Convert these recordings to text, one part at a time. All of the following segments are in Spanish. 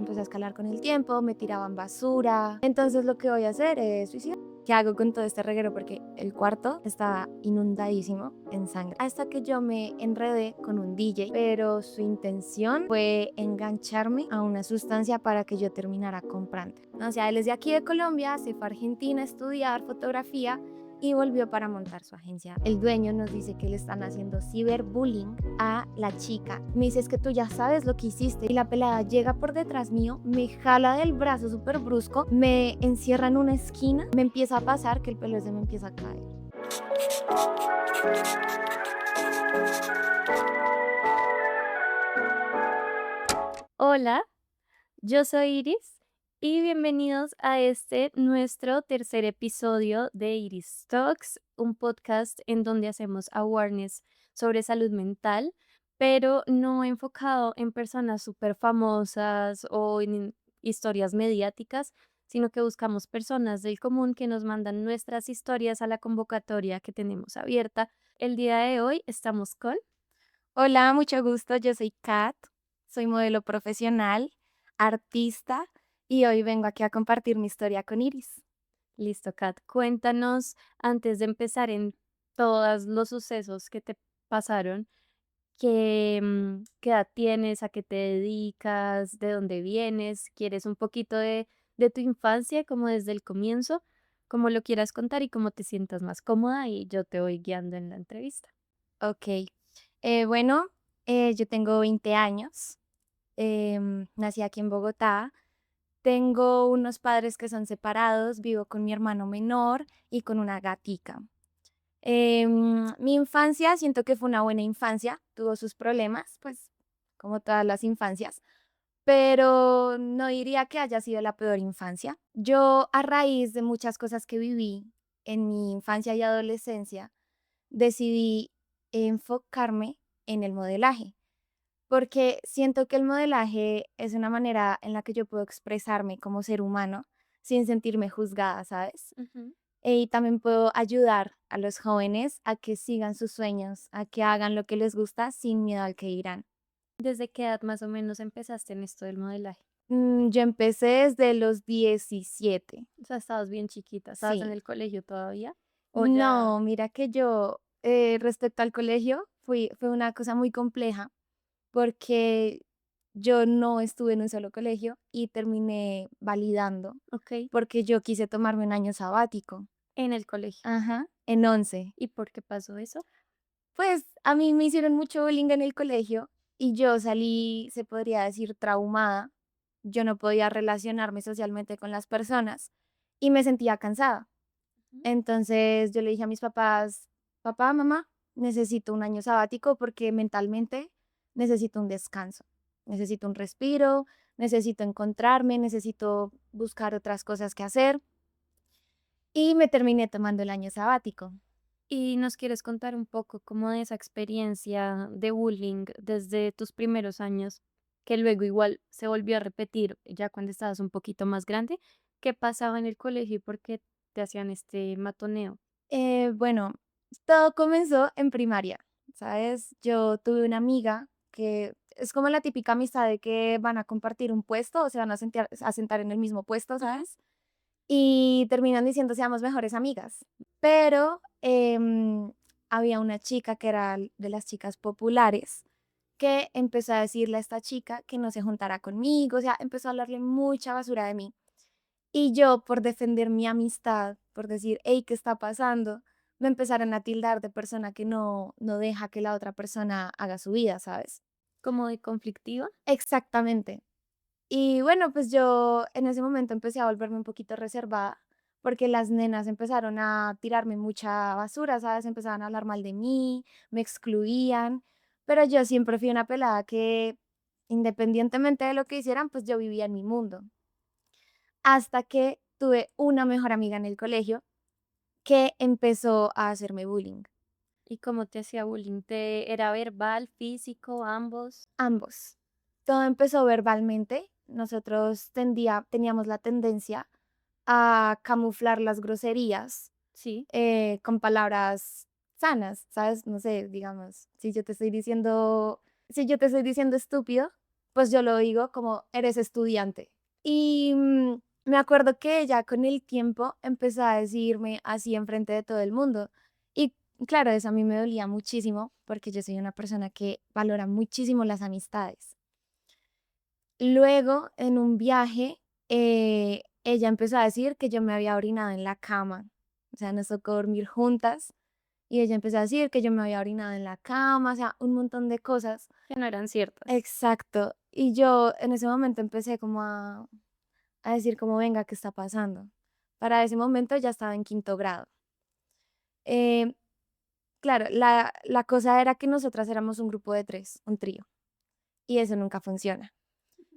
empecé a escalar con el tiempo, me tiraban basura. Entonces lo que voy a hacer es suicidarme. ¿Qué hago con todo este reguero? Porque el cuarto está inundadísimo en sangre. Hasta que yo me enredé con un DJ, pero su intención fue engancharme a una sustancia para que yo terminara comprando. O sea, él es de aquí de Colombia, se fue a Argentina a estudiar fotografía y volvió para montar su agencia. El dueño nos dice que le están haciendo ciberbullying a la chica. Me dice, es que tú ya sabes lo que hiciste. Y la pelada llega por detrás mío, me jala del brazo súper brusco, me encierra en una esquina, me empieza a pasar que el pelo se me empieza a caer. Hola, yo soy Iris y bienvenidos a este nuestro tercer episodio de Iris Talks, un podcast en donde hacemos awareness sobre salud mental, pero no enfocado en personas súper famosas o en historias mediáticas, sino que buscamos personas del común que nos mandan nuestras historias a la convocatoria que tenemos abierta. El día de hoy estamos con... Hola, mucho gusto, yo soy Kat, soy modelo profesional, artista y hoy vengo aquí a compartir mi historia con Iris. Listo, Kat. Cuéntanos, antes de empezar en todos los sucesos que te pasaron, qué edad tienes, a qué te dedicas, de dónde vienes, quieres un poquito de tu infancia, como desde el comienzo, como lo quieras contar y cómo te sientas más cómoda y yo te voy guiando en la entrevista. Ok, bueno, yo tengo 20 años, nací aquí en Bogotá. Tengo unos padres que son separados, vivo con mi hermano menor y con una gatica. Mi infancia siento que fue una buena infancia, tuvo sus problemas, pues como todas las infancias, pero no diría que haya sido la peor infancia. Yo a raíz de muchas cosas que viví en mi infancia y adolescencia, decidí enfocarme en el modelaje, porque siento que el modelaje es una manera en la que yo puedo expresarme como ser humano sin sentirme juzgada, ¿sabes? Ujú. Y también puedo ayudar a los jóvenes a que sigan sus sueños, a que hagan lo que les gusta sin miedo al que dirán. ¿Desde qué edad más o menos empezaste en esto del modelaje? Yo empecé desde los 17. O sea, estabas bien chiquita, ¿estabas en Sí. el colegio todavía? ¿O ya? No, mira que yo, respecto al colegio, fue una cosa muy compleja porque yo no estuve en un solo colegio y terminé validando Ok, porque yo quise tomarme un año sabático. en el colegio. Ajá, en 11. ¿Y por qué pasó eso? Pues a mí me hicieron mucho bullying en el colegio y yo salí, se podría decir, traumada. Yo no podía relacionarme socialmente con las personas y me sentía cansada. Ujú. Entonces yo le dije a mis papás, papá, mamá, necesito un año sabático porque mentalmente necesito un descanso, necesito un respiro, necesito encontrarme, necesito buscar otras cosas que hacer y me terminé tomando el año sabático. ¿Y nos quieres contar un poco como de esa experiencia de bullying desde tus primeros años, que luego igual se volvió a repetir ya cuando estabas un poquito más grande? ¿Qué pasaba en el colegio y por qué te hacían este matoneo? Bueno, todo comenzó en primaria, ¿sabes? Yo tuve una amiga que es como la típica amistad de que van a compartir un puesto o se van a sentar en el mismo puesto, Ujú. ¿sabes? Y terminan diciendo seamos mejores amigas. Pero había una chica que era de las chicas populares que empezó a decirle a esta chica que no se juntara conmigo, o sea, empezó a hablarle mucha basura de mí. Y yo, por defender mi amistad, por decir, hey, ¿qué está pasando? Me empezaron a tildar de persona que no deja que la otra persona haga su vida, ¿sabes? ¿Como de conflictiva? Exactamente. Y bueno, pues yo en ese momento empecé a volverme un poquito reservada porque las nenas empezaron a tirarme mucha basura, ¿sabes? Empezaban a hablar mal de mí, me excluían, pero yo siempre fui una pelada que independientemente de lo que hicieran, pues yo vivía en mi mundo. Hasta que tuve una mejor amiga en el colegio que empezó a hacerme bullying, ¿Y cómo te hacía bullying? ¿Te era verbal, físico, ambos? ambos. Todo empezó verbalmente. Nosotros teníamos la tendencia a camuflar las groserías Sí. con palabras sanas, ¿sabes? No sé, digamos, si yo te estoy diciendo estúpido, pues yo lo digo como eres estudiante. Y me acuerdo que ella con el tiempo empezó a decirme así enfrente de todo el mundo. Y claro, eso a mí me dolía muchísimo porque yo soy una persona que valora muchísimo las amistades. Luego, en un viaje, ella empezó a decir que yo me había orinado en la cama. O sea, nos tocó dormir juntas y ella empezó a decir que yo me había orinado en la cama, o sea, un montón de cosas. Que no eran ciertas. Exacto. Y yo en ese momento empecé como a decir como, venga, ¿qué está pasando? Para ese momento ya estaba en quinto grado. Eh, claro, la cosa era que nosotras éramos un grupo de tres, un trío, y eso nunca funciona.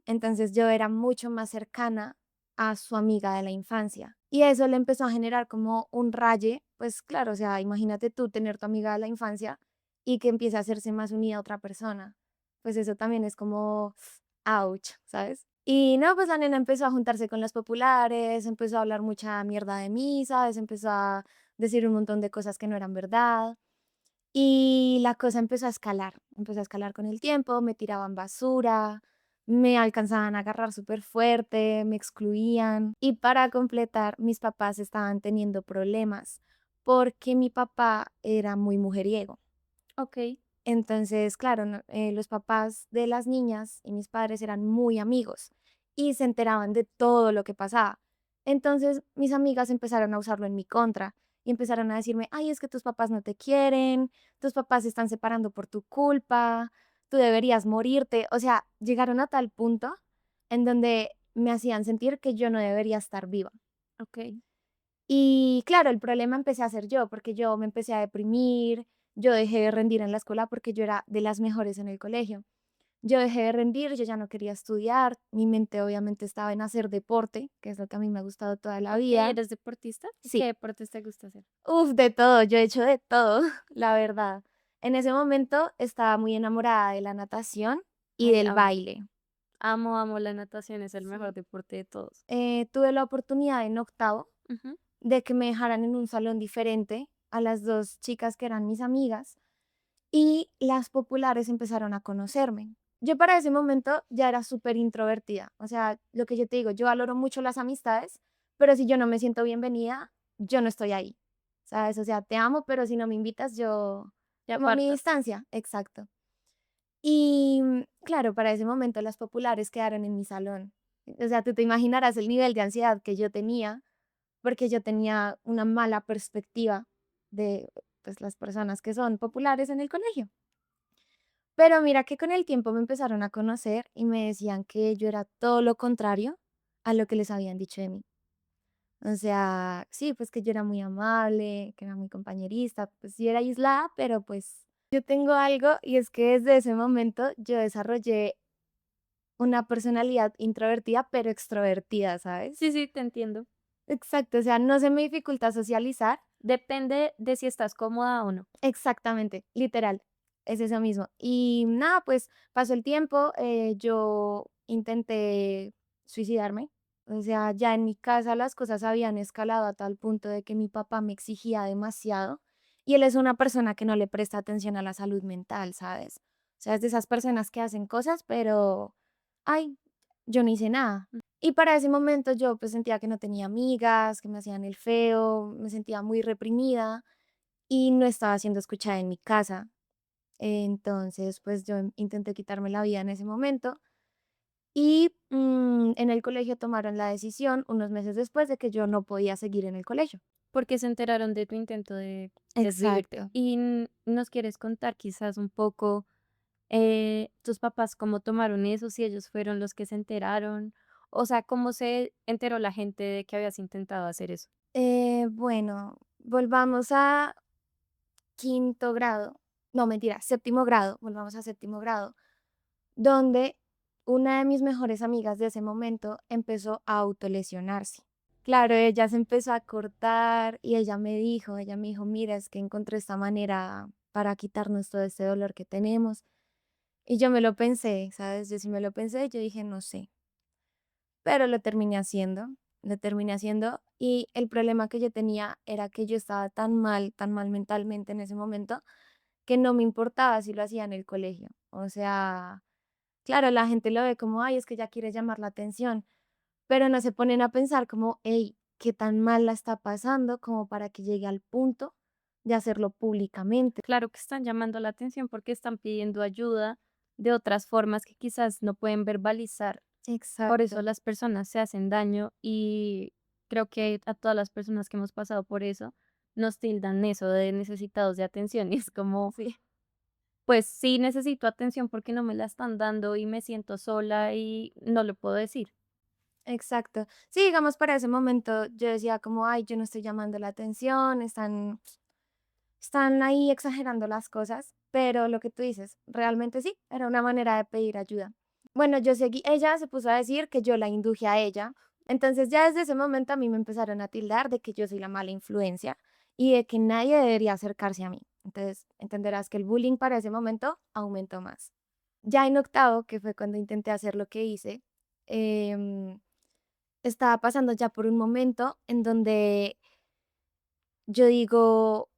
Entonces yo era mucho más cercana a su amiga de la infancia. Y eso le empezó a generar como un raye, pues claro, o sea, imagínate tú tener tu amiga de la infancia y que empiece a hacerse más unida a otra persona. Pues eso también es como, ouch, ¿sabes? Y no, pues la nena empezó a juntarse con las populares, empezó a hablar mucha mierda de mí, ¿sabes? Empezó a decir un montón de cosas que no eran verdad. Y la cosa empezó a escalar con el tiempo, me tiraban basura, me alcanzaban a agarrar súper fuerte, me excluían. Y para completar, mis papás estaban teniendo problemas porque mi papá era muy mujeriego. Ok. Entonces, claro, los papás de las niñas y mis padres eran muy amigos y se enteraban de todo lo que pasaba. Entonces, mis amigas empezaron a usarlo en mi contra y empezaron a decirme, ay, es que tus papás no te quieren, tus papás se están separando por tu culpa, tú deberías morirte. O sea, llegaron a tal punto en donde me hacían sentir que yo no debería estar viva. Ok. Y claro, el problema empecé a ser yo, porque yo me empecé a deprimir, yo dejé de rendir en la escuela porque yo era de las mejores en el colegio. Yo dejé de rendir, yo ya no quería estudiar, mi mente obviamente estaba en hacer deporte, que es lo que a mí me ha gustado toda la Ok, vida. ¿eres deportista? ¿Y qué Sí, deportes te gusta hacer? uf, de todo, yo he hecho de todo, la verdad. En ese momento estaba muy enamorada de la natación y Ay, del amo. baile. Amo, amo la natación, es el mejor Sí. deporte de todos. Tuve la oportunidad en octavo Ujú. de que me dejaran en un salón diferente a las dos chicas que eran mis amigas y las populares empezaron a conocerme. Yo para ese momento ya era súper introvertida, o sea, lo que yo te digo, yo valoro mucho las amistades, pero si yo no me siento bienvenida, yo no estoy ahí, ¿sabes? O sea, te amo, pero si no me invitas, yo Te tomo mi apartas. distancia, exacto. Y claro, para ese momento las populares quedaron en mi salón. O sea, tú te imaginarás el nivel de ansiedad que yo tenía porque yo tenía una mala perspectiva de, pues, las personas que son populares en el colegio. Pero mira que con el tiempo me empezaron a conocer y me decían que yo era todo lo contrario a lo que les habían dicho de mí. O sea, sí, pues que yo era muy amable, que era muy compañerista, pues sí era aislada, pero pues yo tengo algo y es que desde ese momento yo desarrollé una personalidad introvertida, pero extrovertida, ¿sabes? Sí, sí, te entiendo. Exacto, o sea, no se me dificulta socializar. Depende de si estás cómoda o no. Exactamente, literal, es eso mismo. Y nada, pues pasó el tiempo, yo intenté suicidarme, o sea, ya en mi casa las cosas habían escalado a tal punto de que mi papá me exigía demasiado y él es una persona que no le presta atención a la salud mental, ¿sabes? O sea, es de esas personas que hacen cosas, pero, ay, yo no hice nada. Y para ese momento yo pues sentía que no tenía amigas, que me hacían el feo, me sentía muy reprimida y no estaba siendo escuchada en mi casa. Entonces, pues yo intenté quitarme la vida en ese momento y en el colegio tomaron la decisión unos meses después de que yo no podía seguir en el colegio. Porque se enteraron de tu intento de desvivirte. Exacto. Y nos quieres contar quizás un poco tus papás cómo tomaron eso, si ellos fueron los que se enteraron, o sea, cómo se enteró la gente de que habías intentado hacer eso. Bueno, volvamos a quinto grado, no mentira, séptimo grado, volvamos a séptimo grado, donde una de mis mejores amigas de ese momento empezó a autolesionarse. Claro, ella se empezó a cortar y ella me dijo, mira, es que encontré esta manera para quitarnos todo este dolor que tenemos. Y yo me lo pensé, ¿sabes? Yo sí me lo pensé, yo dije, no sé, pero lo terminé haciendo y el problema que yo tenía era que yo estaba tan mal mentalmente en ese momento, que no me importaba si lo hacía en el colegio. O sea, Claro, la gente lo ve como, ay, es que ya quiere llamar la atención, pero no se ponen a pensar como, hey, qué tan mal la está pasando como para que llegue al punto de hacerlo públicamente. Claro que están llamando la atención porque están pidiendo ayuda de otras formas que quizás no pueden verbalizar. Por eso Exacto. las personas se hacen daño y creo que a todas las personas que hemos pasado por eso nos tildan eso de necesitados de atención y es como, Sí, pues sí necesito atención porque no me la están dando y me siento sola y no lo puedo decir. exacto. Sí, digamos, para ese momento yo decía como, ay, yo no estoy llamando la atención, están ahí exagerando las cosas, pero lo que tú dices, realmente sí, era una manera de pedir ayuda. Bueno, yo seguí, ella se puso a decir que yo la induje a ella, entonces ya desde ese momento a mí me empezaron a tildar de que yo soy la mala influencia y de que nadie debería acercarse a mí. Entonces entenderás que el bullying para ese momento aumentó más. Ya en octavo, que fue cuando intenté hacer lo que hice, em, estaba pasando ya por un momento en donde yo digo,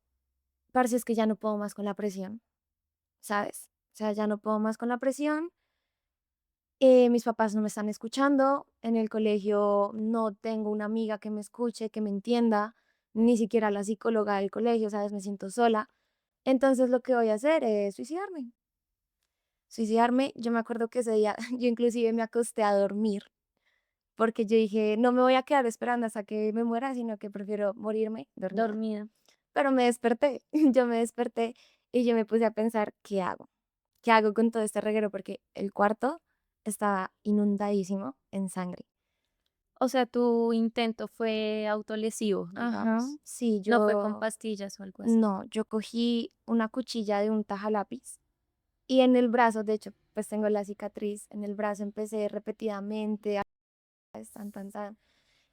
parce, es que ya no puedo más con la presión, ¿sabes? O sea, ya no puedo más con la presión. Mis papás no me están escuchando. En el colegio no tengo una amiga que me escuche, que me entienda, ni siquiera la psicóloga del colegio, ¿sabes? Me siento sola. Entonces lo que voy a hacer es suicidarme. Suicidarme, yo me acuerdo que ese día yo inclusive me acosté a dormir porque yo dije, no me voy a quedar esperando hasta que me muera, sino que prefiero morirme dormida. Dormida. Pero me desperté, yo me desperté y yo me puse a pensar, ¿qué hago? ¿Qué hago con todo este reguero? Porque el cuarto estaba inundadísimo en sangre. O sea, tu intento fue autolesivo, Ajá, digamos. sí, No fue con pastillas o algo así. no, yo cogí una cuchilla de un tajalápiz y en el brazo, de hecho, pues tengo la cicatriz, en el brazo empecé repetidamente a tan, tan, tan.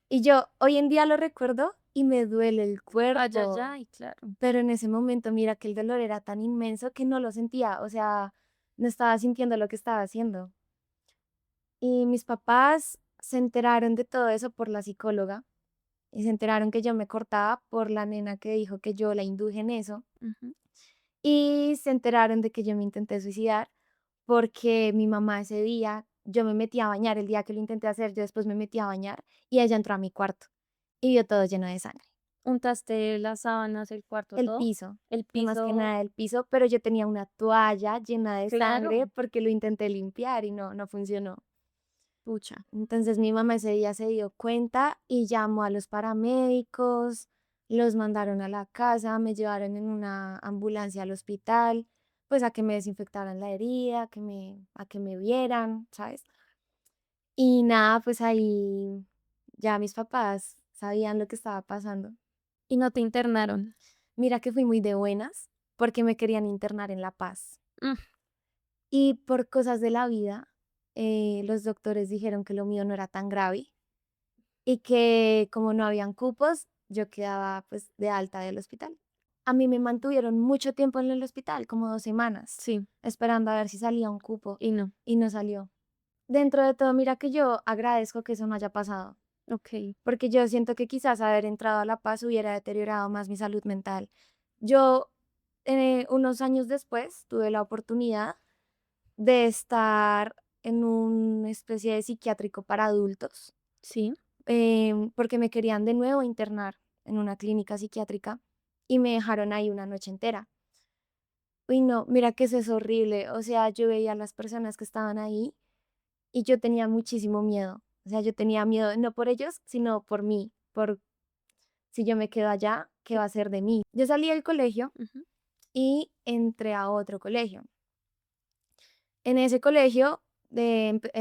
Y yo hoy en día lo recuerdo y me duele el Ay, ay, cuerpo, ay, claro. pero en ese momento mira que el dolor era tan inmenso que no lo sentía, o sea, no estaba sintiendo lo que estaba haciendo. Y mis papás se enteraron de todo eso por la psicóloga y se enteraron que yo me cortaba por la nena que dijo que yo la induje en eso Ujú. y se enteraron de que yo me intenté suicidar porque mi mamá ese día, yo me metí a bañar el día que lo intenté hacer, yo después me metí a bañar y ella entró a mi cuarto y vio todo lleno de sangre. ¿Untaste las sábanas, el cuarto, El todo? piso, El fue más que piso, nada el piso, pero yo tenía una toalla llena de sangre claro. porque lo intenté limpiar y no funcionó. Pucha. Entonces mi mamá ese día se dio cuenta y llamó a los paramédicos, los mandaron a la casa, me llevaron en una ambulancia al hospital, pues a que me desinfectaran la herida, a que me vieran, ¿sabes? Y nada, pues ahí ya mis papás sabían lo que estaba pasando. Y no te internaron. Mira que fui muy de buenas porque me querían internar en La Paz. Mm, Y por cosas de la vida, los doctores dijeron que lo mío no era tan grave y que como no habían cupos, yo quedaba pues de alta del hospital. A mí me mantuvieron mucho tiempo en el hospital, como 2 semanas, sí, esperando a ver si salía un cupo y no. y no salió. Dentro de todo, mira que yo agradezco que eso no haya pasado, Ok. porque yo siento que quizás haber entrado a La Paz hubiera deteriorado más mi salud mental. Yo, unos años después, tuve la oportunidad de estar en una especie de psiquiátrico para adultos Sí. porque me querían de nuevo internar en una clínica psiquiátrica y me dejaron ahí una noche entera. Uy, no, mira que eso es horrible. O sea, yo veía a las personas que estaban ahí y yo tenía muchísimo miedo. O sea, yo tenía miedo no por ellos, sino por mí, por si yo me quedo allá, ¿qué va a ser de mí? Yo salí del colegio Ujú. y entré a otro colegio. En ese colegio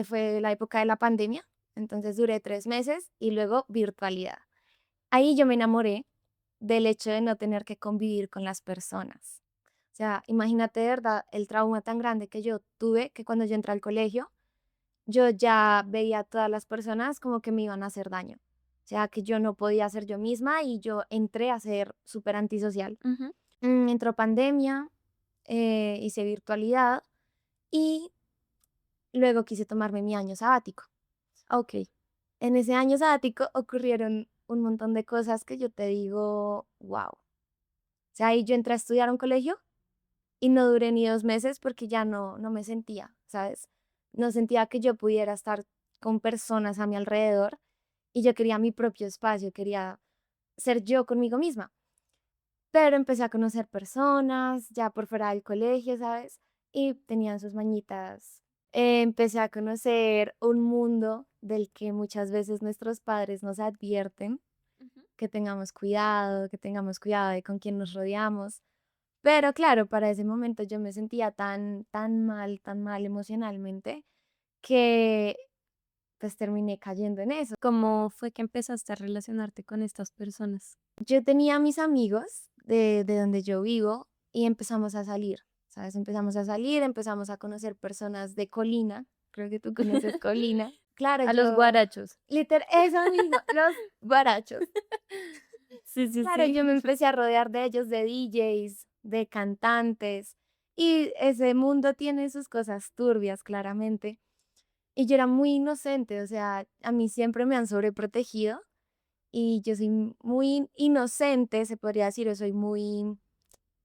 fue la época de la pandemia, entonces duré 3 meses y luego virtualidad. Ahí yo me enamoré del hecho de no tener que convivir con las personas. O sea, imagínate de verdad el trauma tan grande que yo tuve que cuando yo entré al colegio, yo ya veía a todas las personas como que me iban a hacer daño. O sea, que yo no podía ser yo misma y yo entré a ser súper antisocial. Ujú. Entró pandemia, hice virtualidad y luego quise tomarme mi año sabático. Ok. En ese año sabático ocurrieron un montón de cosas que yo te digo, wow. O sea, ahí yo entré a estudiar a un colegio y no duré ni 2 meses porque ya no me sentía, ¿sabes? no sentía que yo pudiera estar con personas a mi alrededor y yo quería mi propio espacio, quería ser yo conmigo misma. Pero empecé a conocer personas ya por fuera del colegio, ¿sabes? Y tenían sus mañitas. Empecé a conocer un mundo del que muchas veces nuestros padres nos advierten, Ujú. que tengamos cuidado de con quién nos rodeamos. Pero claro, para ese momento yo me sentía tan mal emocionalmente que pues terminé cayendo en eso. ¿Cómo fue que empezaste a relacionarte con estas personas? Yo tenía a mis amigos de donde yo vivo y empezamos a salir, ¿sabes? Empezamos a salir, empezamos a conocer personas de Colina, creo que tú conoces Colina. Claro, A los yo, guarachos. eso mismo, los barachos. Sí, sí, Claro, sí. yo me empecé a rodear de ellos, de DJs, de cantantes, y ese mundo tiene sus cosas turbias, claramente. Y yo era muy inocente, o sea, a mí siempre me han sobreprotegido y yo soy muy inocente, se podría decir, yo soy muy,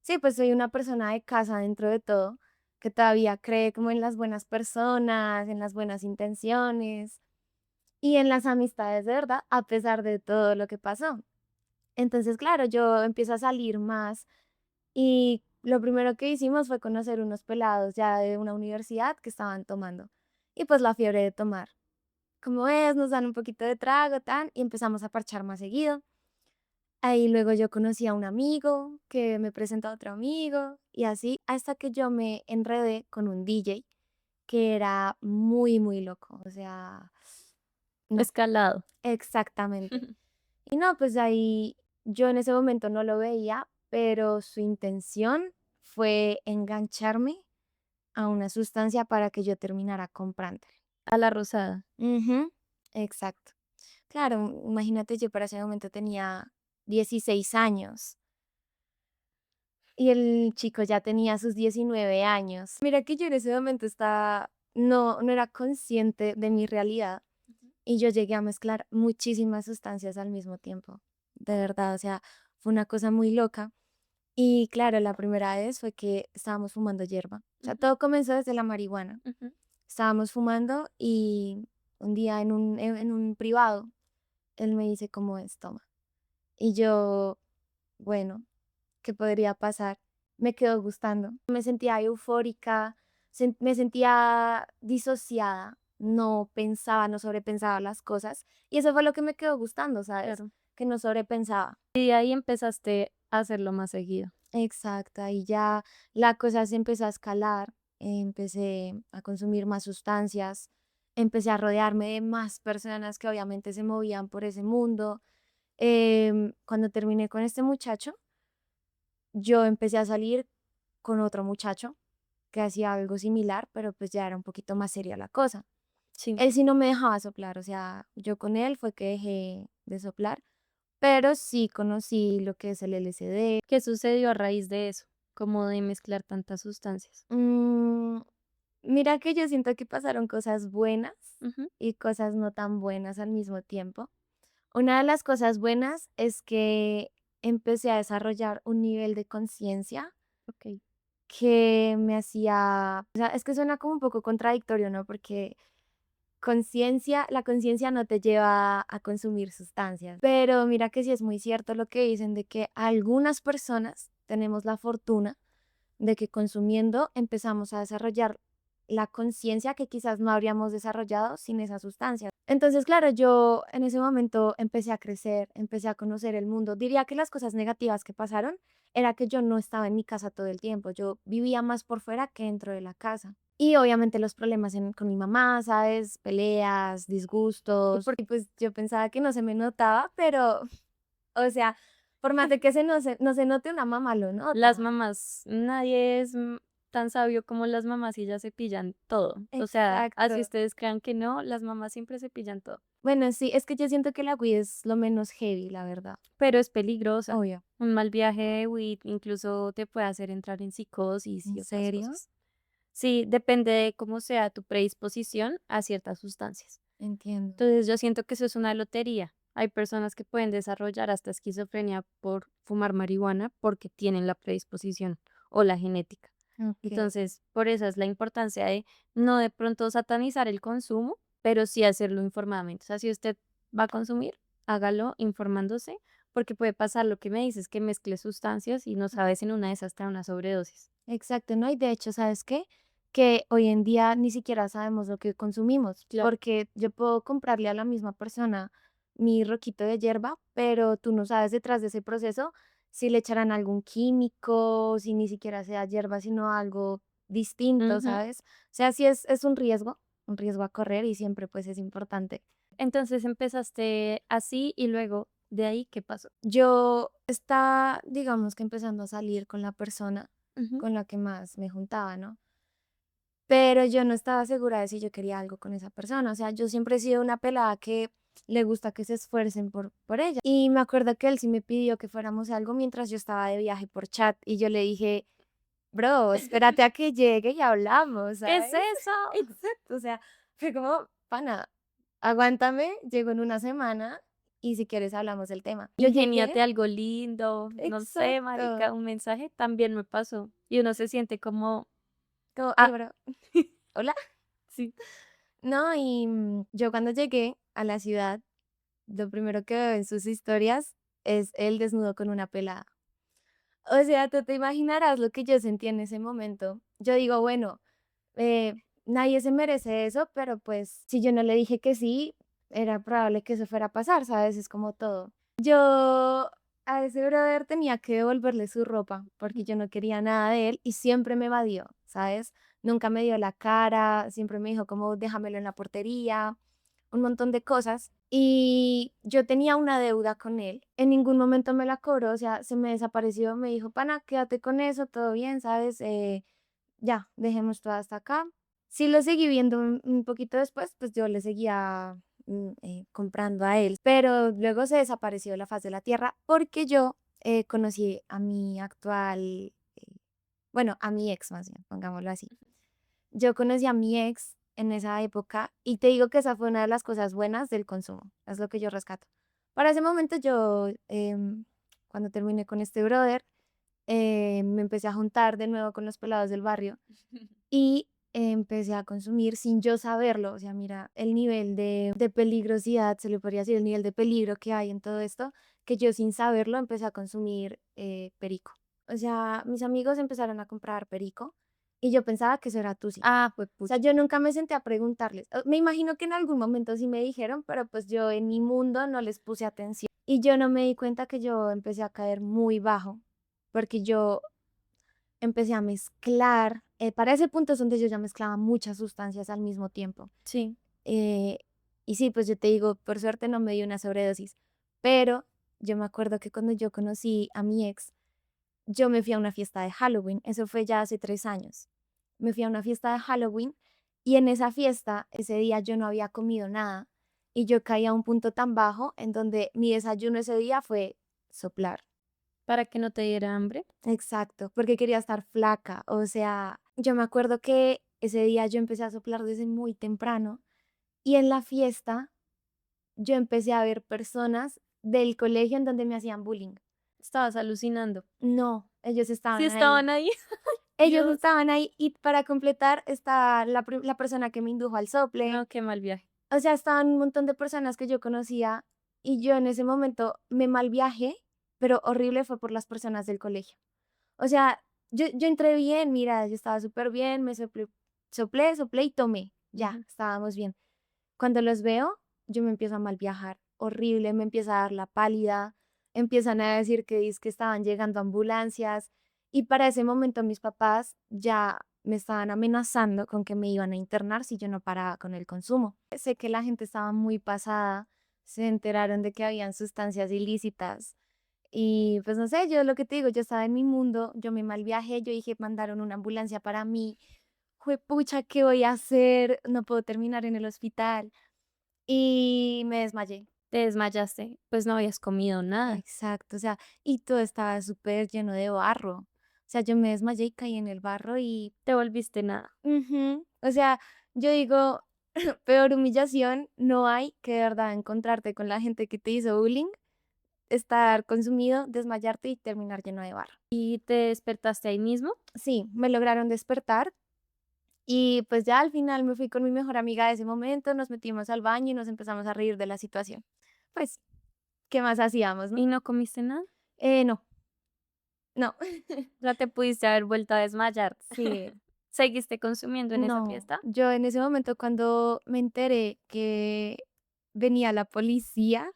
sí, pues soy una persona de casa dentro de todo, que todavía cree como en las buenas personas, en las buenas intenciones y en las amistades de verdad, a pesar de todo lo que pasó. Entonces, claro, yo empiezo a salir más y lo primero que hicimos fue conocer unos pelados ya de una universidad que estaban tomando y pues la fiebre de tomar. Como es, nos dan un poquito de trago, tan, y empezamos a parchar más seguido. Ahí luego yo conocí a un amigo que me presentó a otro amigo y así hasta que yo me enredé con un DJ que era muy loco, o sea, no, Escalado. exactamente. Y no, pues ahí yo en ese momento no lo veía, pero su intención fue engancharme a una sustancia para que yo terminara comprando. A la rosada. Ujú, exacto. Claro, imagínate, yo para ese momento tenía 16 años y el chico ya tenía sus 19 años. Mira que yo en ese momento estaba, no era consciente de mi realidad y yo llegué a mezclar muchísimas sustancias al mismo tiempo. De verdad, o sea, fue una cosa muy loca. Y claro, la primera vez fue que estábamos fumando hierba. O sea, Ujú, todo comenzó desde la marihuana. ujú. Estábamos fumando y un día en un privado, él me dice cómo es, toma. Y yo, bueno, ¿qué podría pasar? Me quedó gustando. Me sentía eufórica, me sentía disociada, no pensaba, no sobrepensaba las cosas. Y eso fue lo que me quedó gustando, ¿sabes? Claro. Que no sobrepensaba. Y de ahí empezaste a hacerlo más seguido. Exacto, y ya la cosa se empezó a escalar, empecé a consumir más sustancias, empecé a rodearme de más personas que obviamente se movían por ese mundo. Cuando terminé con este muchacho, yo empecé a salir con otro muchacho que hacía algo similar, pero pues ya era un poquito más seria la cosa. Sí. Él sí no me dejaba soplar, o sea, yo con él fue que dejé de soplar, pero sí conocí lo que es el LSD. ¿Qué sucedió a raíz de eso? Como de mezclar tantas sustancias. Mm, Mira que yo siento que pasaron cosas buenas Ujú. y cosas no tan buenas al mismo tiempo. Una de las cosas buenas es que empecé a desarrollar un nivel de conciencia Ok. que me hacía, o sea, es que suena como un poco contradictorio, ¿no? Porque la conciencia no te lleva a consumir sustancias, pero mira que sí es muy cierto lo que dicen de que algunas personas tenemos la fortuna de que consumiendo empezamos a desarrollar la conciencia que quizás no habríamos desarrollado sin esa sustancia. Entonces, claro, yo en ese momento empecé a crecer, empecé a conocer el mundo. Diría que las cosas negativas que pasaron era que yo no estaba en mi casa todo el tiempo, yo vivía más por fuera que dentro de la casa. Y obviamente los problemas con mi mamá, ¿sabes? Peleas, Y disgustos. por Y pues yo pensaba que no se me notaba, pero, o sea, por más de que no se note, una mamá lo las nota. mamás, nadie es tan sabio como las mamás y ellas cepillan todo. O sea, así Exacto. ustedes crean que no, las mamás siempre cepillan todo. Bueno, sí, es que yo siento que la weed es lo menos heavy, la verdad. Pero es peligrosa. Obvio. Un mal viaje de weed incluso te puede hacer entrar en psicosis ¿En y otras serio? cosas. Sí, depende de cómo sea tu predisposición a ciertas sustancias. Entiendo. Entonces yo siento que eso es una lotería. Hay personas que pueden desarrollar hasta esquizofrenia por fumar marihuana porque tienen la predisposición o la genética. Ok. Entonces, por eso es la importancia de no de pronto satanizar el consumo, pero sí hacerlo informadamente. O sea, si usted va a consumir, hágalo informándose, porque puede pasar lo que me dices, que mezcle sustancias y no sabes en una de esas te da una sobredosis. Exacto, ¿no? Y de hecho, ¿sabes qué? Que hoy en día ni siquiera sabemos lo que consumimos, Claro. porque yo puedo comprarle a la misma persona mi roquito de hierba, pero tú no sabes detrás de ese proceso si le echarán algún químico, si ni siquiera sea hierba, sino algo distinto, Ujú. ¿sabes? O sea, sí es un riesgo a correr y siempre pues es importante. Entonces empezaste así y luego de ahí, ¿qué pasó? Yo estaba, digamos que empezando a salir con la persona Ujú. con la que más me juntaba, ¿no? Pero yo no estaba segura de si yo quería algo con esa persona. O sea, yo siempre he sido una pelada que le gusta que se esfuercen por ella. Y me acuerdo que él sí me pidió que fuéramos a algo mientras yo estaba de viaje por chat. Y yo le dije, bro, espérate a que llegue y hablamos, ¿Qué es ¿sabes? eso? Exacto. O sea, fue como, pana, aguántame, llego en una semana y si quieres hablamos del tema. Yo llegué, Ingéniate algo lindo, no sé, exacto. marica, un mensaje también me pasó. Y uno se siente como, Como, hey, ah, bro, hola. sí. No, y yo cuando llegué a la ciudad, lo primero que veo en sus historias es él desnudo con una pelada. O sea, tú te imaginarás lo que yo sentí en ese momento. Yo digo, bueno, eh, nadie se merece eso, pero pues si yo no le dije que sí, era probable que eso fuera a pasar, ¿sabes? Es como todo. Yo a ese brother tenía que devolverle su ropa porque yo no quería nada de él y siempre me evadió, ¿sabes? Nunca me dio la cara, siempre me dijo como déjamelo en la portería, un montón de cosas. Y yo tenía una deuda con él. En ningún momento me la cobró, o sea, se me desapareció. Me dijo, pana, quédate con eso, todo bien, ¿sabes? Ya, dejemos todo hasta acá. Sí lo seguí viendo un poquito después, pues yo le seguía comprando a él, pero luego se desapareció de la faz de la tierra porque yo conocí a mi actual, bueno, a mi ex más bien, pongámoslo así. Yo conocí a mi ex en esa época y te digo que esa fue una de las cosas buenas del consumo, es lo que yo rescato. Para ese momento yo, cuando terminé con este brother, me empecé a juntar de nuevo con los pelados del barrio y empecé a consumir sin yo saberlo. O sea, mira, el nivel de peligrosidad, se le podría decir, el nivel de peligro que hay en todo esto, que yo sin saberlo empecé a consumir perico. O sea, mis amigos empezaron a comprar perico y yo pensaba que eso era tusi. Ah, pues O sea, pucha. yo nunca me senté a preguntarles. Me imagino que en algún momento sí me dijeron, pero pues yo en mi mundo no les puse atención. Y yo no me di cuenta que yo empecé a caer muy bajo, porque yo empecé a mezclar, para ese punto es donde yo ya mezclaba muchas sustancias al mismo tiempo. Sí. Eh, y sí, pues yo te digo, por suerte no me dio una sobredosis, pero yo me acuerdo que cuando yo conocí a mi ex, yo me fui a una fiesta de Halloween, eso fue ya hace 3 años. Me fui a una fiesta de Halloween y en esa fiesta, ese día yo no había comido nada y yo caí a un punto tan bajo en donde mi desayuno ese día fue soplar. Para que no te diera hambre. Exacto, porque quería estar flaca. O sea, yo me acuerdo que ese día yo empecé a soplar desde muy temprano y en la fiesta yo empecé a ver personas del colegio en donde me hacían bullying. Estabas alucinando. No, ellos Sí estaban ahí. estaban ahí. Ellos Dios. estaban ahí y para completar está la persona que me indujo al sople. No, qué mal viaje. O sea, estaban un montón de personas que yo conocía y yo en ese momento me mal viajé, pero horrible fue por las personas del colegio. O sea, yo entré bien, mira, yo estaba súper bien, me soplé y tomé. Ya, Ujú. estábamos bien. Cuando los veo, yo me empiezo a mal viajar, horrible, me empieza a dar la pálida, empiezan a decir que estaban llegando ambulancias y para ese momento mis papás ya me estaban amenazando con que me iban a internar si yo no paraba con el consumo. Sé que la gente estaba muy pasada, se enteraron de que habían sustancias ilícitas y pues no sé, yo lo que te digo, yo estaba en mi mundo, yo me mal viajé, yo dije, mandaron una ambulancia para mí, pucha, ¿qué voy a hacer? No puedo terminar en el hospital. Y me desmayé. Te desmayaste. Pues no habías comido nada. Exacto, o sea, y todo estaba súper lleno de barro. O sea, yo me desmayé y caí en el barro y, Te volviste nada. ujú, o sea, yo digo, peor humillación no hay que de verdad encontrarte con la gente que te hizo bullying estar consumido, desmayarte y terminar lleno de barro. ¿Y te despertaste ahí mismo? Sí, me lograron despertar y pues ya al final me fui con mi mejor amiga de ese momento, nos metimos al baño y nos empezamos a reír de la situación. Pues, ¿qué más hacíamos, no? ¿Y no comiste nada? No, no, ¿No te pudiste haber vuelto a desmayar? sí, ¿Seguiste consumiendo en esa no. fiesta? Yo en ese momento cuando me enteré que venía la policía,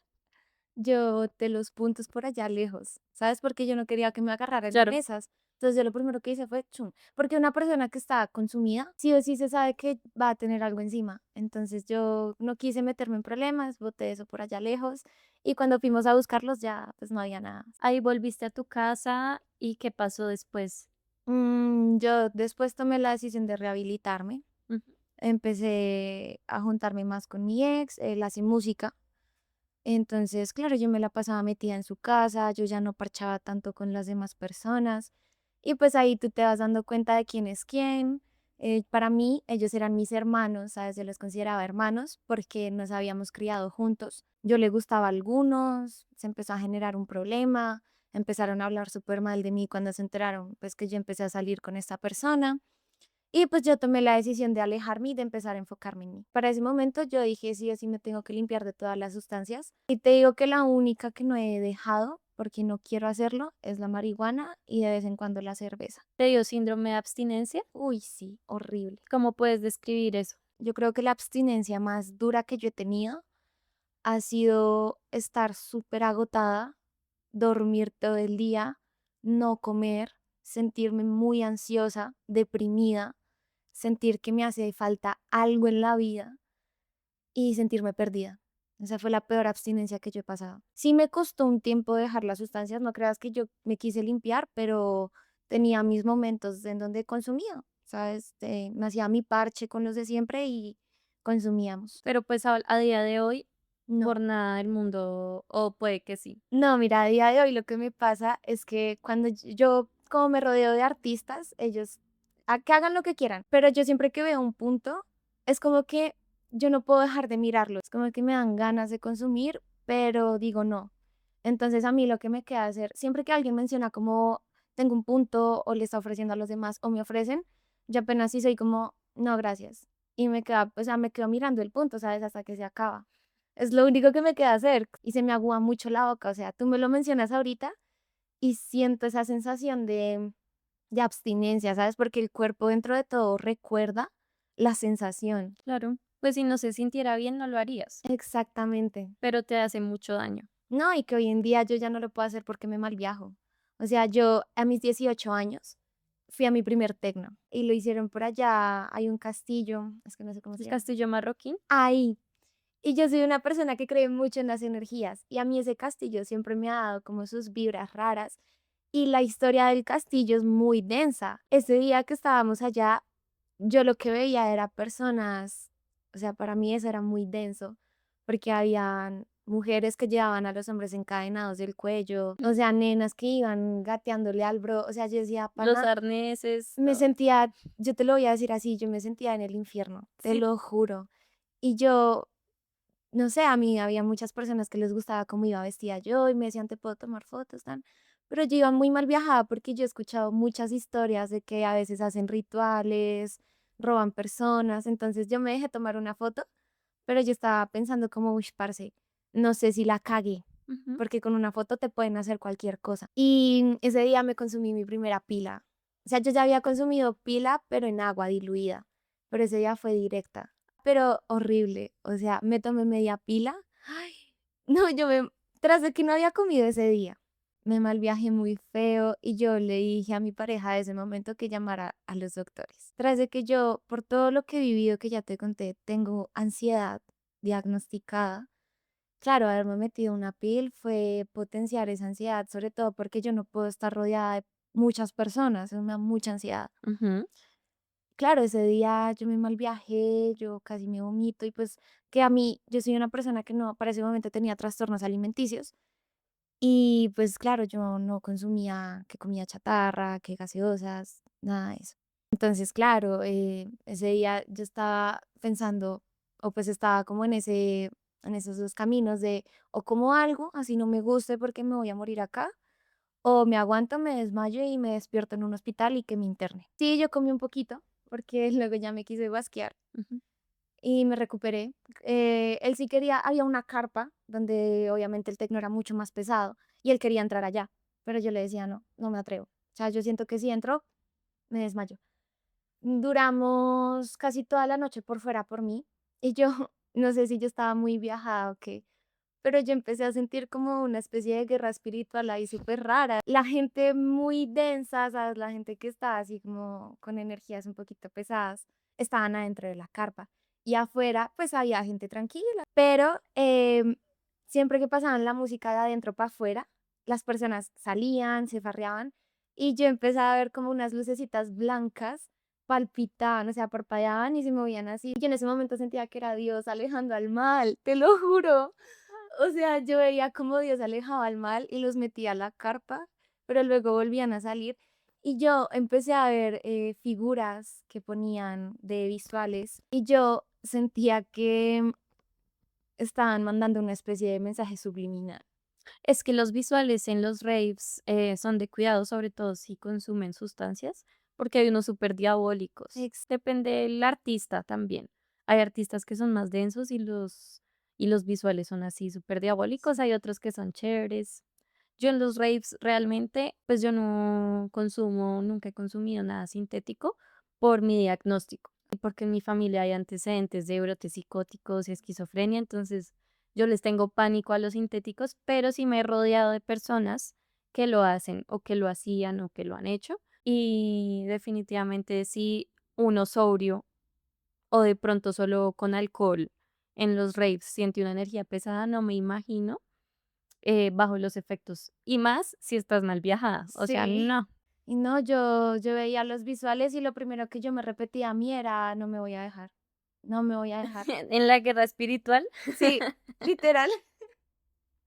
yo boté los puntos por allá lejos, ¿sabes? Porque yo no quería que me agarraran en Claro. esas. Entonces yo lo primero que hice fue chum, porque una persona que está consumida, sí o sí se sabe que va a tener algo encima. Entonces yo no quise meterme en problemas, boté eso por allá lejos y cuando fuimos a buscarlos ya pues no había nada. Ahí volviste a tu casa y ¿qué pasó después? Yo después tomé la decisión de rehabilitarme, Ujú. empecé a juntarme más con mi ex, él hace música. Entonces, claro, yo me la pasaba metida en su casa, yo ya no parchaba tanto con las demás personas y pues ahí tú te vas dando cuenta de quién es quién. Para mí, ellos eran mis hermanos, ¿sabes? Yo los consideraba hermanos porque nos habíamos criado juntos. Yo le gustaba a algunos, se empezó a generar un problema, empezaron a hablar súper mal de mí cuando se enteraron, pues que yo empecé a salir con esta persona. Y pues yo tomé la decisión de alejarme y de empezar a enfocarme en mí. Para ese momento yo dije, sí o sí me tengo que limpiar de todas las sustancias. Y te digo que la única que no he dejado, porque no quiero hacerlo, es la marihuana y de vez en cuando la cerveza. ¿Te dio síndrome de abstinencia? Uy, sí, horrible. ¿Cómo puedes describir eso? Yo creo que la abstinencia más dura que yo he tenido ha sido estar súper agotada, dormir todo el día, no comer, sentirme muy ansiosa, deprimida, sentir que me hace falta algo en la vida y sentirme perdida. Esa fue la peor abstinencia que yo he pasado. Sí me costó un tiempo dejar las sustancias, no creas que yo me quise limpiar, pero tenía mis momentos en donde consumía, ¿sabes? Me hacía mi parche con los de siempre y consumíamos. Pero pues a día de hoy, por No, nada del mundo, o puede que sí. no, mira, a día de hoy lo que me pasa es que cuando yo, como me rodeo de artistas, ellos que hagan lo que quieran, pero yo siempre que veo un punto, es como que yo no puedo dejar de mirarlo, es como que me dan ganas de consumir, pero digo no. Entonces a mí lo que me queda hacer, siempre que alguien menciona como tengo un punto o le está ofreciendo a los demás o me ofrecen, yo apenas sí soy como no, gracias. Y me queda, o sea, me quedo mirando el punto, ¿sabes? Hasta que se acaba. Es lo único que me queda hacer y se me agúa mucho la boca, o sea, tú me lo mencionas ahorita y siento esa sensación de abstinencia, ¿sabes? Porque el cuerpo dentro de todo recuerda la sensación. Claro. Pues si no se sintiera bien, no lo harías, Exactamente. pero te hace mucho daño. No, y que hoy en día yo ya no lo puedo hacer porque me malviajo. O sea, yo a mis 18 años fui a mi primer tecno y lo hicieron por allá, hay un castillo, es que no sé cómo se El llama. castillo marroquín, Ahí. Y yo soy una persona que cree mucho en las energías y a mí ese castillo siempre me ha dado como sus vibras raras y la historia del castillo es muy densa. Ese día que estábamos allá, yo lo que veía era personas, o sea, para mí eso era muy denso porque habían mujeres que llevaban a los hombres encadenados del cuello, o sea, nenas que iban gateándole al bro, o sea, yo decía, los pana, arneses, me todo. sentía, yo te lo voy a decir así, yo me sentía en el infierno, te Sí, lo juro. Y yo no sé, a mí había muchas personas que les gustaba cómo iba vestida yo y me decían, te puedo tomar fotos, tan. Pero yo iba muy mal viajada porque yo he escuchado muchas historias de que a veces hacen rituales, roban personas. Entonces yo me dejé tomar una foto, pero yo estaba pensando como, uy, parce, no sé si la cagué, ujú. porque con una foto te pueden hacer cualquier cosa. Y ese día me consumí mi primera pila. O sea, yo ya había consumido pila, pero en agua diluida, pero ese día fue directa pero horrible. O sea, me tomé media pila. Ay, no, tras de que no había comido ese día, me mal viajé muy feo y yo le dije a mi pareja de ese momento que llamara a los doctores. Tras de que yo, por todo lo que he vivido que ya te conté, tengo ansiedad diagnosticada. Claro, haberme metido una pil fue potenciar esa ansiedad, sobre todo porque yo no puedo estar rodeada de muchas personas, eso me da mucha ansiedad. Ujú. Claro, ese día yo me mal viajé, yo casi me vomito y pues que a mí, yo soy una persona que no, para ese momento tenía trastornos alimenticios y pues claro, yo no consumía que comida chatarra, que gaseosas, nada de eso. Entonces, claro, ese día yo estaba pensando, o pues estaba como en ese en esos dos caminos de o como algo, así no me guste porque me voy a morir acá, o me aguanto, me desmayo y me despierto en un hospital y que me interne. Sí, yo comí un poquito porque luego ya me quise guasquear Ujú. y me recuperé. Él sí quería, había una carpa donde obviamente el tecno era mucho más pesado y él quería entrar allá, pero yo le decía no, no me atrevo. O sea, yo siento que si entro, me desmayo. Duramos casi toda la noche por fuera por mí y yo no sé si yo estaba muy viajada o qué, pero yo empecé a sentir como una especie de guerra espiritual ahí súper rara. La gente muy densa, ¿sabes? La gente que estaba así como con energías un poquito pesadas, estaban adentro de la carpa y afuera pues había gente tranquila, pero siempre que pasaban la música de adentro para afuera, las personas salían, se farreaban y yo empezaba a ver como unas lucecitas blancas palpitaban, o sea, parpadeaban y se movían así. Yo en ese momento sentía que era Dios alejando al mal, te lo juro. O sea, yo veía cómo Dios alejaba al mal y los metía a la carpa, pero luego volvían a salir. Y yo empecé a ver figuras que ponían de visuales y yo sentía que estaban mandando una especie de mensaje subliminal. Es que los visuales en los raves son de cuidado, sobre todo si consumen sustancias, porque hay unos súper diabólicos. Depende del artista también. Hay artistas que son más densos y los visuales son así súper diabólicos. Hay otros que son chéveres. Yo en los raves realmente, pues yo no consumo, nunca he consumido nada sintético por mi diagnóstico y porque en mi familia hay antecedentes de brotes psicóticos y esquizofrenia, entonces yo les tengo pánico a los sintéticos, pero sí me he rodeado de personas que lo hacen o que lo hacían o que lo han hecho y definitivamente si uno sobrio o de pronto solo con alcohol en los raves siente una energía pesada, no me imagino bajo los efectos, y más si estás mal viajada, o sea, Sí. no. Y no, yo veía los visuales y lo primero que yo me repetía a mí era, no me voy a dejar, no me voy a dejar. En la guerra espiritual, Sí, literal,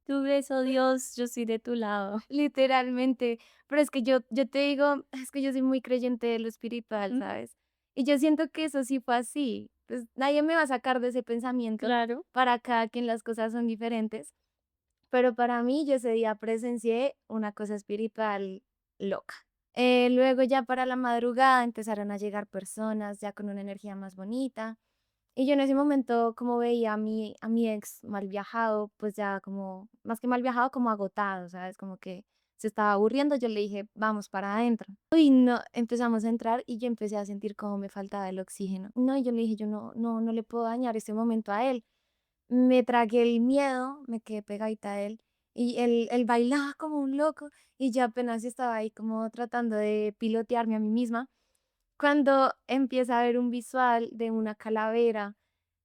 tú ves, oh Dios, yo soy de tu lado. literalmente. Pero es que yo te digo, es que yo soy muy creyente de lo espiritual, Ujú, ¿sabes? Y yo siento que eso sí fue así. Pues nadie me va a sacar de ese pensamiento. claro. Para cada quien las cosas son diferentes. Pero para mí yo ese día presencié una cosa espiritual loca. Luego ya para la madrugada empezaron a llegar personas ya con una energía más bonita. Y yo en ese momento, como veía a mi ex mal viajado, pues ya como, más que mal viajado, como agotado, ¿sabes? Como que se estaba aburriendo, yo le dije, vamos para adentro. Y no, empezamos a entrar y yo empecé a sentir como me faltaba el oxígeno. No, y yo le dije, yo no le puedo dañar este momento a él. Me tragué el miedo, me quedé pegadita a él y él bailaba como un loco y yo apenas estaba ahí como tratando de pilotearme a mí misma cuando empieza a ver un visual de una calavera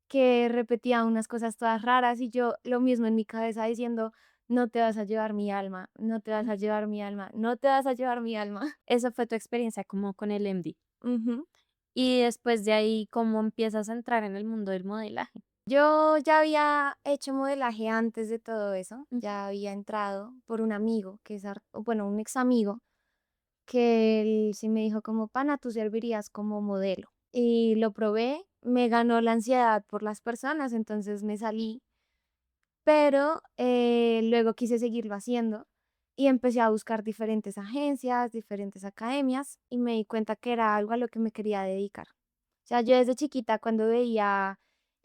que repetía unas cosas todas raras y yo lo mismo en mi cabeza diciendo, no te vas a llevar mi alma, no te vas a llevar mi alma, no te vas a llevar mi alma. Esa fue tu experiencia como con el MD. Ujú. Y después de ahí, ¿cómo empiezas a entrar en el mundo del modelaje? Yo ya había hecho modelaje antes de todo eso, Ujú. ya había entrado por un amigo, que es, bueno, un ex amigo, que él sí me dijo como, pana, tú servirías como modelo. Y lo probé, me ganó la ansiedad por las personas, entonces me salí, pero luego quise seguirlo haciendo y empecé a buscar diferentes agencias, diferentes academias y me di cuenta que era algo a lo que me quería dedicar. O sea, yo desde chiquita cuando veía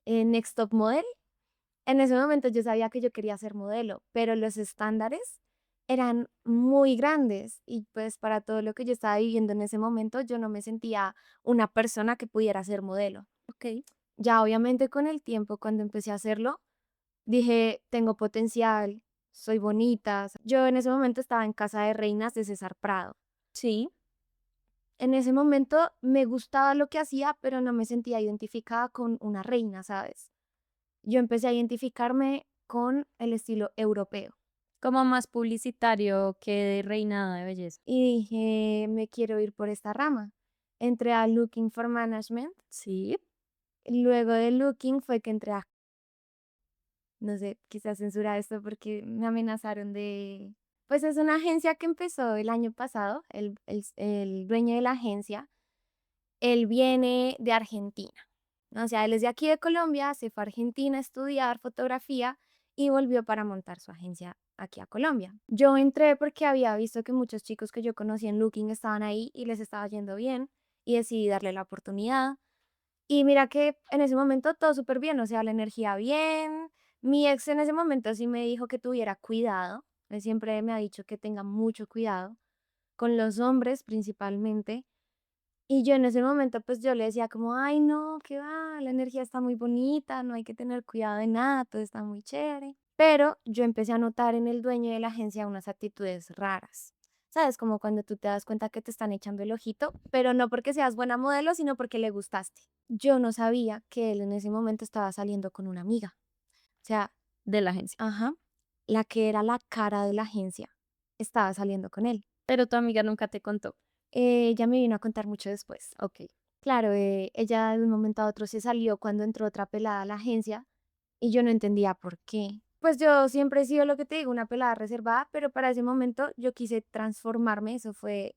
Next Top Model, en ese momento yo sabía que yo quería ser modelo, pero los estándares eran muy grandes y pues para todo lo que yo estaba viviendo en ese momento yo no me sentía una persona que pudiera ser modelo. Ok. Ya obviamente con el tiempo cuando empecé a hacerlo, dije, tengo potencial, soy bonita. Yo en ese momento estaba en Casa de Reinas de César Prado. Sí. En ese momento me gustaba lo que hacía, pero no me sentía identificada con una reina, ¿sabes? Yo empecé a identificarme con el estilo europeo Como más publicitario que de reinado de belleza. y dije, me quiero ir por esta rama. Entré a Looking for Management. Sí. Luego de Looking fue que entré a, no sé, quizás censura esto porque me amenazaron de, pues es una agencia que empezó el año pasado, el dueño de la agencia, él viene de Argentina. O sea, él es de aquí de Colombia, se fue a Argentina a estudiar fotografía y volvió para montar su agencia aquí a Colombia. Yo entré porque había visto que muchos chicos que yo conocí en Looking estaban ahí y les estaba yendo bien y decidí darle la oportunidad. Y mira que en ese momento todo súper bien, o sea, la energía bien. Mi ex en ese momento sí me dijo que tuviera cuidado. Él siempre me ha dicho que tenga mucho cuidado con los hombres principalmente. Y yo en ese momento, pues yo le decía como, ay, no, qué va, la energía está muy bonita, no hay que tener cuidado de nada, todo está muy chévere. Pero yo empecé a notar en el dueño de la agencia unas actitudes raras. ¿Sabes? Como cuando tú te das cuenta que te están echando el ojito, pero no porque seas buena modelo, sino porque le gustaste. Yo no sabía que él en ese momento estaba saliendo con una amiga. O sea, de la agencia. ajá, la que era la cara de la agencia estaba saliendo con él. Pero tu amiga nunca te contó. Ella me vino a contar mucho después. Ok. Claro, ella de un momento a otro se salió cuando entró otra pelada a la agencia y yo no entendía por qué. Pues yo siempre he sido lo que te digo, una pelada reservada, pero para ese momento yo quise transformarme, eso fue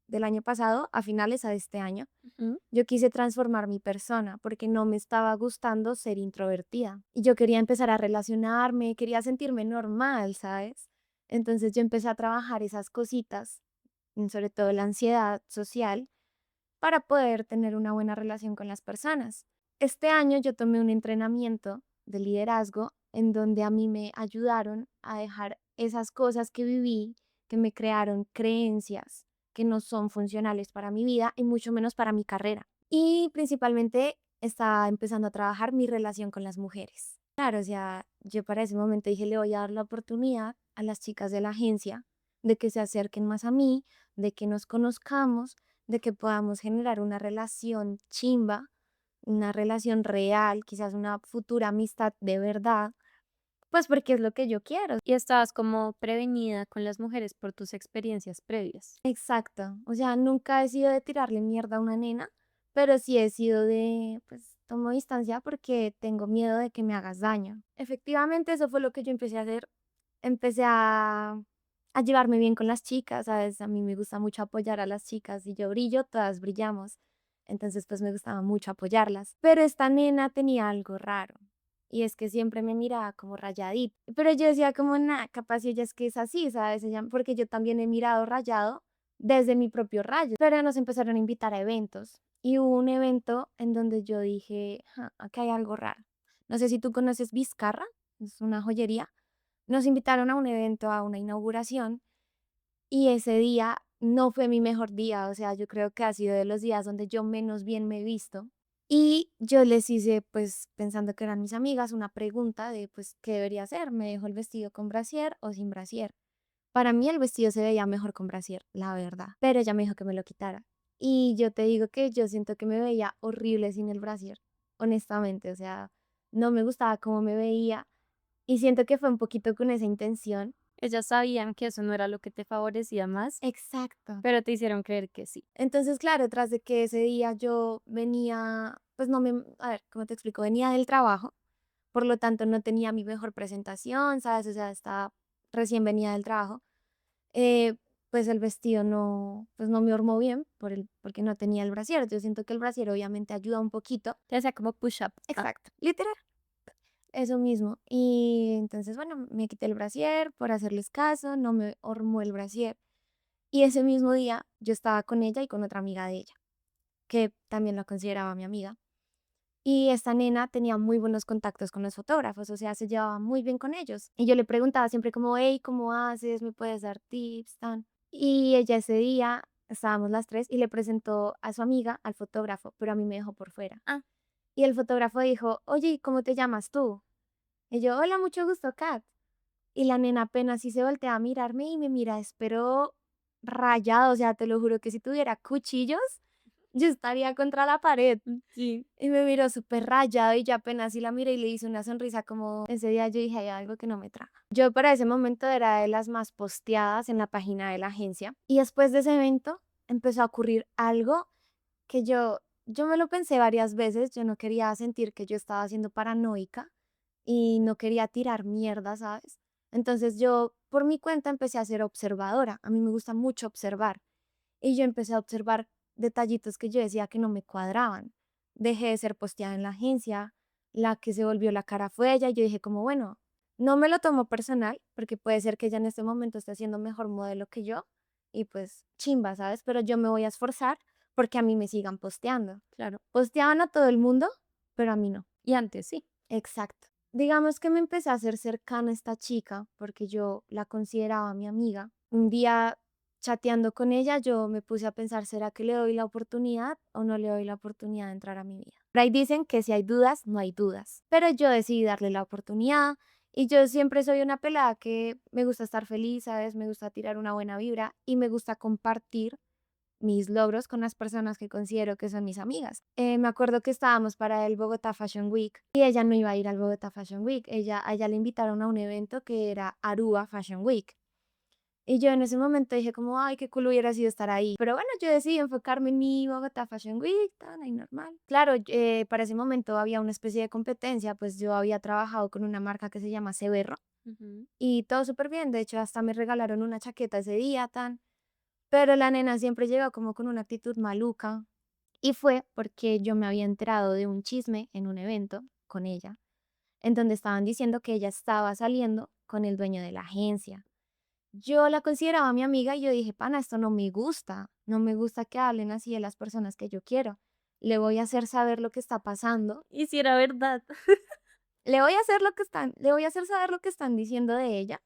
del año pasado a finales a este año. Ujú. Yo quise transformar mi persona porque no me estaba gustando ser introvertida y yo quería empezar a relacionarme, quería sentirme normal, ¿sabes? Entonces yo empecé a trabajar esas cositas, sobre todo la ansiedad social para poder tener una buena relación con las personas. Este año yo tomé un entrenamiento de liderazgo en donde a mí me ayudaron a dejar esas cosas que viví, que me crearon creencias que no son funcionales para mi vida y mucho menos para mi carrera. Y principalmente estaba empezando a trabajar mi relación con las mujeres. Claro, o sea, yo para ese momento dije, le voy a dar la oportunidad a las chicas de la agencia de que se acerquen más a mí, de que nos conozcamos, de que podamos generar una relación chimba, una relación real, quizás una futura amistad de verdad, pues porque es lo que yo quiero. Y estabas como prevenida con las mujeres por tus experiencias previas. Exacto. O sea, nunca he sido de tirarle mierda a una nena, pero sí he sido de, pues, tomo distancia porque tengo miedo de que me hagas daño. Efectivamente, eso fue lo que yo empecé a hacer. Empecé a llevarme bien con las chicas, ¿sabes? A mí me gusta mucho apoyar a las chicas y yo brillo, todas brillamos. Entonces, pues me gustaba mucho apoyarlas. Pero esta nena tenía algo raro. Y es que siempre me miraba como rayadita. Pero yo decía como, nada, capaz si ella es que es así, ¿sabes? Porque yo también he mirado rayado desde mi propio rayo. Pero nos empezaron a invitar a eventos. Y hubo un evento en donde yo dije, "Ja, acá hay algo raro. No sé si tú conoces Vizcarra, es una joyería. Nos invitaron a un evento, a una inauguración, y ese día no fue mi mejor día, o sea, yo creo que ha sido de los días donde yo menos bien me he visto. Y yo les hice, pues pensando que eran mis amigas, una pregunta de, pues, ¿qué debería hacer? ¿Me dejo el vestido con brasier o sin brasier? Para mí el vestido se veía mejor con brasier, la verdad, pero ella me dijo que me lo quitara. Y yo te digo que yo siento que me veía horrible sin el brasier, honestamente, o sea, no me gustaba cómo me veía y siento que fue un poquito con esa intención. Ellas sabían que eso no era lo que te favorecía más, Exacto. pero te hicieron creer que sí. Entonces, claro, tras de que ese día yo venía, pues no me, a ver, ¿cómo te explico? Venía del trabajo, por lo tanto no tenía mi mejor presentación, ¿sabes? O sea, estaba recién venía del trabajo. eh, pues el vestido no, pues no me armó bien porque no tenía el brasier. Yo siento que el brasier obviamente ayuda un poquito. Te hacía como push-up. Ah, Exacto, literal. Eso mismo. Y entonces, bueno, me quité el brasier por hacerles caso, no me armó el brasier. Y ese mismo día yo estaba con ella y con otra amiga de ella, que también la consideraba mi amiga. Y esta nena tenía muy buenos contactos con los fotógrafos, o sea, se llevaba muy bien con ellos. Y yo le preguntaba siempre como, hey, ¿cómo haces? ¿Me puedes dar tips? Tan. Y ella ese día, estábamos las tres, y le presentó a su amiga al fotógrafo, pero a mí me dejó por fuera. ah, Y el fotógrafo dijo, oye, ¿y cómo te llamas tú? Y yo, hola, mucho gusto, Kat. Y la nena apenas sí se voltea a mirarme y me mira, espero rayado, o sea, te lo juro que si tuviera cuchillos, yo estaría contra la pared. sí. Y me miró súper rayado y yo apenas sí la miré y le hice una sonrisa como ese día yo dije, hay algo que no me traga. Yo para ese momento era de las más posteadas en la página de la agencia. Y después de ese evento empezó a ocurrir algo que yo me lo pensé varias veces, yo no quería sentir que yo estaba siendo paranoica y no quería tirar mierda, ¿sabes? Entonces yo por mi cuenta empecé a ser observadora, a mí me gusta mucho observar y yo empecé a observar detallitos que yo decía que no me cuadraban. dejé de ser posteada en la agencia, la que se volvió la cara fue ella, y yo dije como, bueno, no me lo tomo personal, porque puede ser que ella en este momento esté haciendo mejor modelo que yo, y pues chimba, ¿sabes? Pero yo me voy a esforzar porque a mí me sigan posteando. Claro. Posteaban a todo el mundo, pero a mí no. Y antes sí. Exacto. Digamos que me empecé a hacer cercana a esta chica porque yo la consideraba mi amiga. Un día chateando con ella, yo me puse a pensar, ¿será que le doy la oportunidad o no le doy la oportunidad de entrar a mi vida? Por ahí dicen que si hay dudas, no hay dudas, pero yo decidí darle la oportunidad y yo siempre soy una pelada que me gusta estar feliz, ¿sabes? Me gusta tirar una buena vibra y me gusta compartir mis logros con las personas que considero que son mis amigas. Me acuerdo que estábamos para el Bogotá Fashion Week y ella no iba a ir al Bogotá Fashion Week, a ella le invitaron a un evento que era Aruba Fashion Week. Y yo en ese momento dije como, ay, qué cool hubiera sido estar ahí. Pero bueno, yo decidí enfocarme en mi Bogotá Fashion Week, tan ahí normal. Claro, para ese momento había una especie de competencia, pues yo había trabajado con una marca que se llama Severro Ujú. y todo súper bien. De hecho, hasta me regalaron una chaqueta ese día, tan. Pero la nena siempre llegó como con una actitud maluca. Y fue porque yo me había enterado de un chisme en un evento con ella, en donde estaban diciendo que ella estaba saliendo con el dueño de la agencia. Yo la consideraba mi amiga y yo dije, pana, esto no me gusta. No me gusta que hablen así de las personas que yo quiero. Le voy a hacer saber lo que está pasando. Y si era verdad. Le voy a hacer saber lo que están diciendo de ella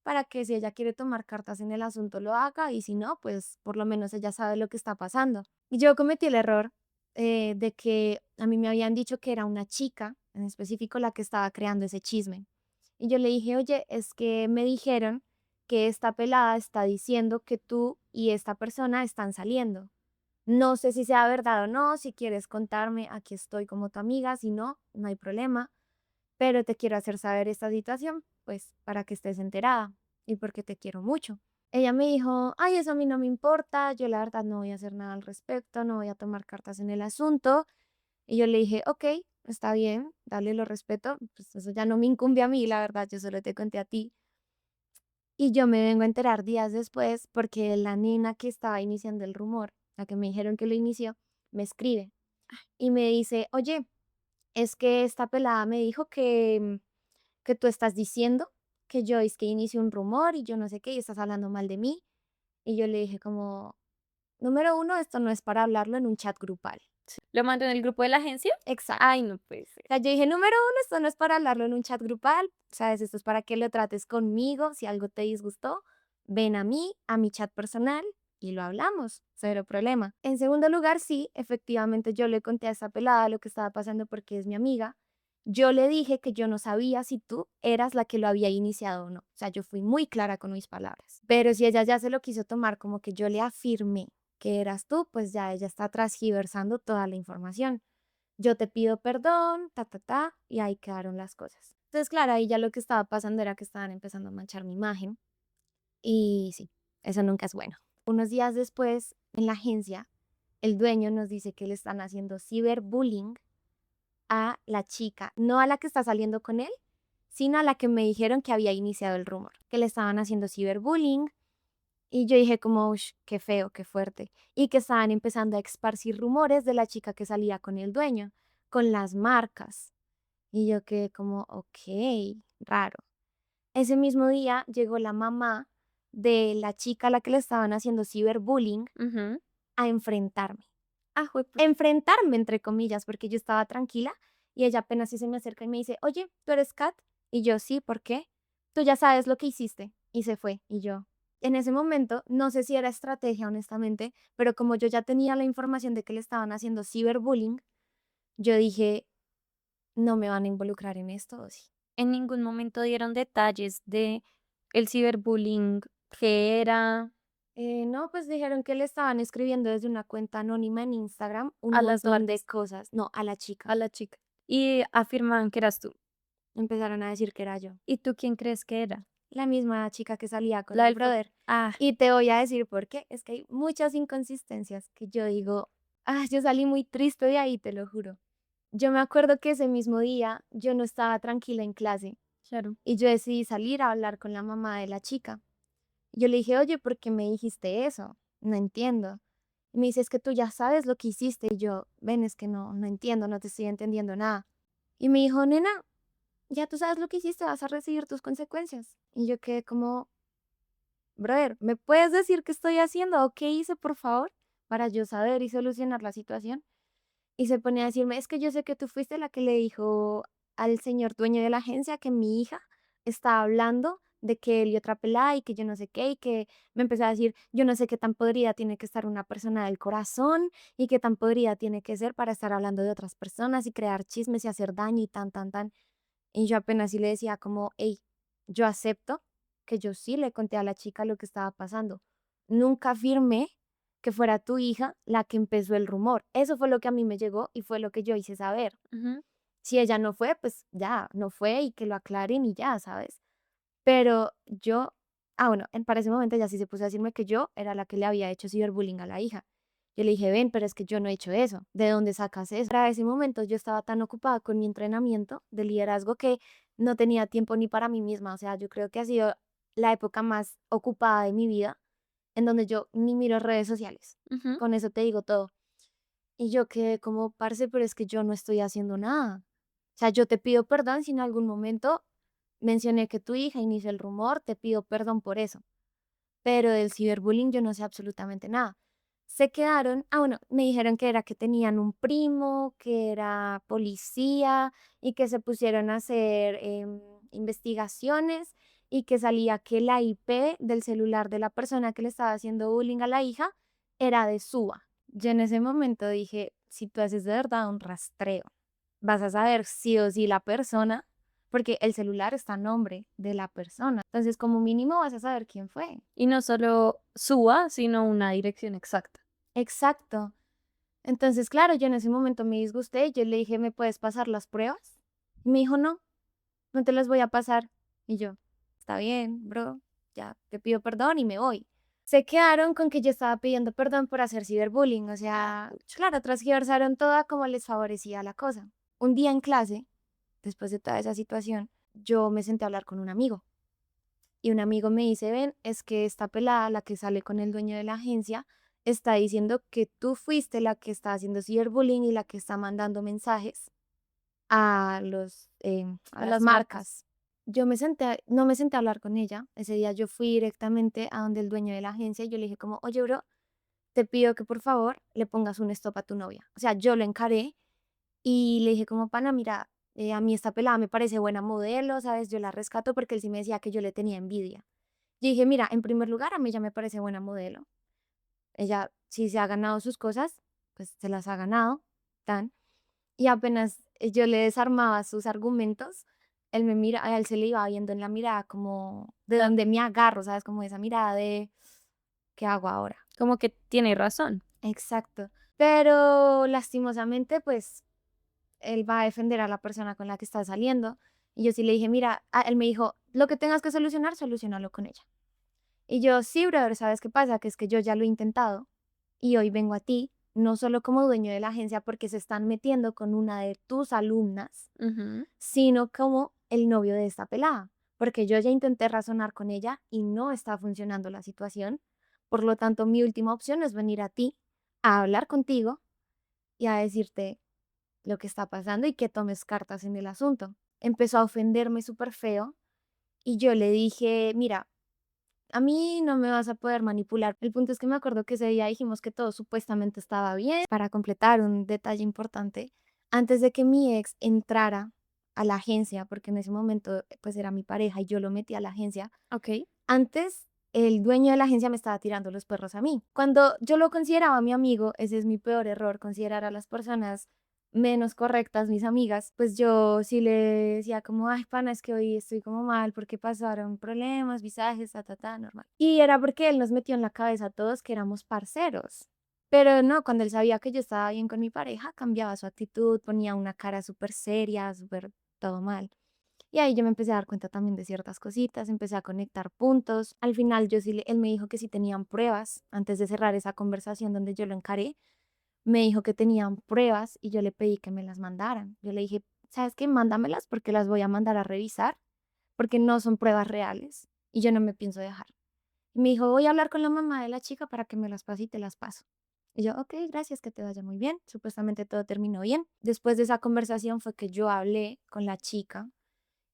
para que si ella quiere tomar cartas en el asunto lo haga y si no, pues por lo menos ella sabe lo que está pasando. Y yo cometí el error de que a mí me habían dicho que era una chica, en específico la que estaba creando ese chisme. Y yo le dije, oye, es que me dijeron que esta pelada está diciendo que tú y esta persona están saliendo. No sé si sea verdad o no, si quieres contarme, aquí estoy como tu amiga, si no, no hay problema, pero te quiero hacer saber esta situación, pues para que estés enterada y porque te quiero mucho. Ella me dijo, ay, eso a mí no me importa, yo la verdad no voy a hacer nada al respecto, no voy a tomar cartas en el asunto. Y yo le dije, ok, está bien, dale, lo respeto, pues eso ya no me incumbe a mí, la verdad, yo solo te conté a ti. Y yo me vengo a enterar días después porque la nena que estaba iniciando el rumor, la que me dijeron que lo inició, me escribe y me dice, oye, es que esta pelada me dijo que tú estás diciendo que yo es que inicio un rumor y yo no sé qué y estás hablando mal de mí. Y yo le dije como, número uno, esto no es para hablarlo en un chat grupal. ¿Lo mandó en el grupo de la agencia? Exacto. Ay, no puede ser. O sea, yo dije, número uno, esto no es para hablarlo en un chat grupal, ¿sabes? Esto es para que lo trates conmigo. Si algo te disgustó, ven a mí, a mi chat personal y lo hablamos, cero problema. En segundo lugar, sí, efectivamente yo le conté a esa pelada lo que estaba pasando porque es mi amiga. Yo le dije que yo no sabía si tú eras la que lo había iniciado o no. O sea, yo fui muy clara con mis palabras. Pero si ella ya se lo quiso tomar como que yo le afirmé que eras tú, pues ya ella está transgiversando toda la información. Yo te pido perdón, y ahí quedaron las cosas. Entonces, claro, ahí ya lo que estaba pasando era que estaban empezando a manchar mi imagen y sí, eso nunca es bueno. Unos días después, en la agencia, el dueño nos dice que le están haciendo ciberbullying a la chica, no a la que está saliendo con él, sino a la que me dijeron que había iniciado el rumor, que le estaban haciendo ciberbullying y yo dije como, ush, qué feo, qué fuerte. Y que estaban empezando a esparcir rumores de la chica que salía con el dueño, con las marcas. Y yo quedé como, ok, raro. Ese mismo día llegó la mamá de la chica a la que le estaban haciendo ciberbullying Ujú. a enfrentarme. Ah, Enfrentarme, entre comillas, porque yo estaba tranquila y ella apenas sí se me acerca y me dice, oye, ¿tú eres Kat? Y yo, sí, ¿por qué? Tú ya sabes lo que hiciste. Y se fue. Y yo, en ese momento, no sé si era estrategia, honestamente, pero como yo ya tenía la información de que le estaban haciendo ciberbullying, yo dije, no me van a involucrar en esto, ¿o sí? en ningún momento dieron detalles de el ciberbullying, qué era, No, pues dijeron que le estaban escribiendo desde una cuenta anónima en Instagram un a las montón de marcas, cosas. No, a la a chica. la chica. Y afirmaban que eras tú. Empezaron a decir que era yo. ¿Y tú quién crees que era? La misma chica que salía con La el del brother. Ah, Y te voy a decir por qué. Es que hay muchas inconsistencias que yo digo, yo salí muy triste de ahí, te lo juro. Yo me acuerdo que ese mismo día yo no estaba tranquila en clase claro. y yo decidí salir a hablar con la mamá de la chica. Yo le dije, oye, ¿por qué me dijiste eso? No entiendo. Y me dice, es que tú ya sabes lo que hiciste. Y yo, ven, es que no entiendo, no te estoy entendiendo nada. Y me dijo, nena, ya tú sabes lo que hiciste, vas a recibir tus consecuencias. Y yo quedé como, brother, ¿me puedes decir qué estoy haciendo o qué hice, por favor, para yo saber y solucionar la situación? Y se ponía a decirme, es que yo sé que tú fuiste la que le dijo al señor dueño de la agencia que mi hija estaba hablando de que él y otra pelada y que yo no sé qué, y que me empezó a decir, yo no sé qué tan podrida tiene que estar una persona del corazón y qué tan podrida tiene que ser para estar hablando de otras personas y crear chismes y hacer daño y tan, tan, tan. Y yo apenas sí le decía como, hey, yo acepto que yo sí le conté a la chica lo que estaba pasando. Nunca afirmé que fuera tu hija la que empezó el rumor. Eso fue lo que a mí me llegó y fue lo que yo hice saber. Ujú, Si ella no fue, pues ya, no fue y que lo aclaren y ya, ¿sabes? Pero yo, bueno, para ese momento ya sí se puso a decirme que yo era la que le había hecho ciberbullying a la hija. Yo le dije, ven, pero es que yo no he hecho eso. ¿De dónde sacas eso? Para ese momento yo estaba tan ocupada con mi entrenamiento de liderazgo que no tenía tiempo ni para mí misma. O sea, yo creo que ha sido la época más ocupada de mi vida en donde yo ni miro redes sociales. ujú. Con eso te digo todo. Y yo quedé como, parce, pero es que yo no estoy haciendo nada. O sea, yo te pido perdón si en algún momento mencioné que tu hija inició el rumor, te pido perdón por eso. Pero del ciberbullying yo no sé absolutamente nada. Se quedaron, bueno, me dijeron que era que tenían un primo, que era policía y que se pusieron a hacer investigaciones y que salía que la IP del celular de la persona que le estaba haciendo bullying a la hija era de Suba. Yo en ese momento dije, si tú haces de verdad un rastreo, vas a saber sí o sí la persona, porque el celular está a nombre de la persona. Entonces, como mínimo vas a saber quién fue. Y no solo suba, sino una dirección exacta. Exacto. Entonces, claro, yo en ese momento me disgusté, yo le dije, ¿me puedes pasar las pruebas? Y me dijo, no, no te las voy a pasar. Y yo, está bien, bro, ya te pido perdón y me voy. Se quedaron con que yo estaba pidiendo perdón por hacer ciberbullying, o sea, claro, transgiversaron toda como les favorecía la cosa. Un día en clase, después de toda esa situación, yo me senté a hablar con un amigo y un amigo me dice, ven, es que esta pelada, la que sale con el dueño de la agencia, está diciendo que tú fuiste la que está haciendo ciberbullying y la que está mandando mensajes a A las las marcas. marcas. Yo no me senté a hablar con ella. Ese día yo fui directamente a donde el dueño de la agencia y yo le dije como, oye, bro, te pido que por favor le pongas un stop a tu novia. O sea, yo lo encaré y le dije como, pana, mira, a mí esta pelada me parece buena modelo, ¿sabes? Yo la rescato porque él sí me decía que yo le tenía envidia. Yo dije, mira, en primer lugar, a mí ella me parece buena modelo. Ella, si se ha ganado sus cosas, pues se las ha ganado, tan. Y apenas yo le desarmaba sus argumentos, él me mira, a él se le iba viendo en la mirada como de Da- dónde me agarro, ¿sabes? Como esa mirada de, ¿qué hago ahora? Como que tiene razón. Exacto. Pero lastimosamente, pues él va a defender a la persona con la que está saliendo. Y yo sí le dije, mira, él me dijo, lo que tengas que solucionar, solucionalo con ella. Y yo, sí, brother, ¿sabes qué pasa? Que es que yo ya lo he intentado y hoy vengo a ti, no solo como dueño de la agencia porque se están metiendo con una de tus alumnas, Ujú. sino como el novio de esta pelada, porque yo ya intenté razonar con ella y no está funcionando la situación. Por lo tanto, mi última opción es venir a ti a hablar contigo y a decirte lo que está pasando y que tomes cartas en el asunto. Empezó a ofenderme súper feo y yo le dije, mira, a mí no me vas a poder manipular. El punto es que me acuerdo que ese día dijimos que todo supuestamente estaba bien. Para completar un detalle importante, antes de que mi ex entrara a la agencia, porque en ese momento pues era mi pareja y yo lo metí a la agencia, Ok. antes el dueño de la agencia me estaba tirando los perros a mí. Cuando yo lo consideraba mi amigo, ese es mi peor error, considerar a las personas menos correctas, mis amigas, pues yo sí le decía como, ay, pana, es que hoy estoy como mal porque pasaron problemas, visajes, normal. Y era porque él nos metió en la cabeza a todos que éramos parceros. Pero no, cuando él sabía que yo estaba bien con mi pareja, cambiaba su actitud, ponía una cara súper seria, súper todo mal. Y ahí yo me empecé a dar cuenta también de ciertas cositas, empecé a conectar puntos. Al final yo sí, él me dijo que si tenían pruebas, antes de cerrar esa conversación donde yo lo encaré, me dijo que tenían pruebas y yo le pedí que me las mandaran. Yo le dije, ¿sabes qué? Mándamelas porque las voy a mandar a revisar, porque no son pruebas reales y yo no me pienso dejar. Y me dijo, voy a hablar con la mamá de la chica para que me las pase y te las paso. Y yo, ok, gracias, que te vaya muy bien. Supuestamente todo terminó bien. Después de esa conversación fue que yo hablé con la chica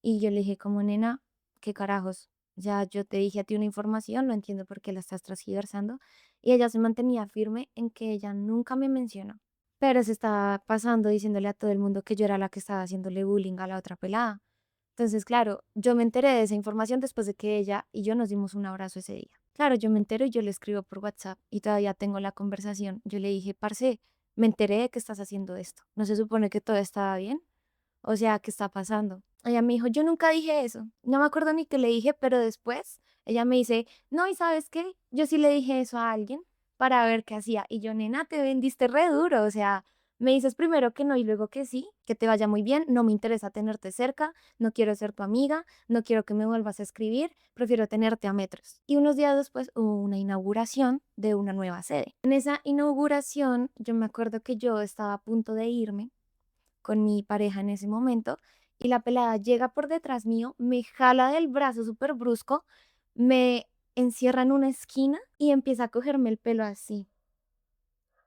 y yo le dije como, nena, ¿qué carajos? Ya yo te dije a ti una información, no entiendo por qué la estás transgiversando. Y ella se mantenía firme en que ella nunca me mencionó, pero se estaba pasando diciéndole a todo el mundo que yo era la que estaba haciéndole bullying a la otra pelada. Entonces, claro, yo me enteré de esa información después de que ella y yo nos dimos un abrazo ese día. Claro, yo me entero y yo le escribo por WhatsApp y todavía tengo la conversación. Yo le dije, parce, me enteré de que estás haciendo esto. ¿No se supone que todo estaba bien? O sea, ¿qué está pasando? Ella me dijo, yo nunca dije eso. No me acuerdo ni qué le dije, pero después ella me dice, no, ¿y sabes qué? Yo sí le dije eso a alguien para ver qué hacía. Y yo, nena, te vendiste re duro. O sea, me dices primero que no y luego que sí, que te vaya muy bien. No me interesa tenerte cerca, no quiero ser tu amiga, no quiero que me vuelvas a escribir, prefiero tenerte a metros. Y unos días después hubo una inauguración de una nueva sede. En esa inauguración, yo me acuerdo que yo estaba a punto de irme con mi pareja en ese momento y la pelada llega por detrás mío, me jala del brazo súper brusco, me encierra en una esquina y empieza a cogerme el pelo así,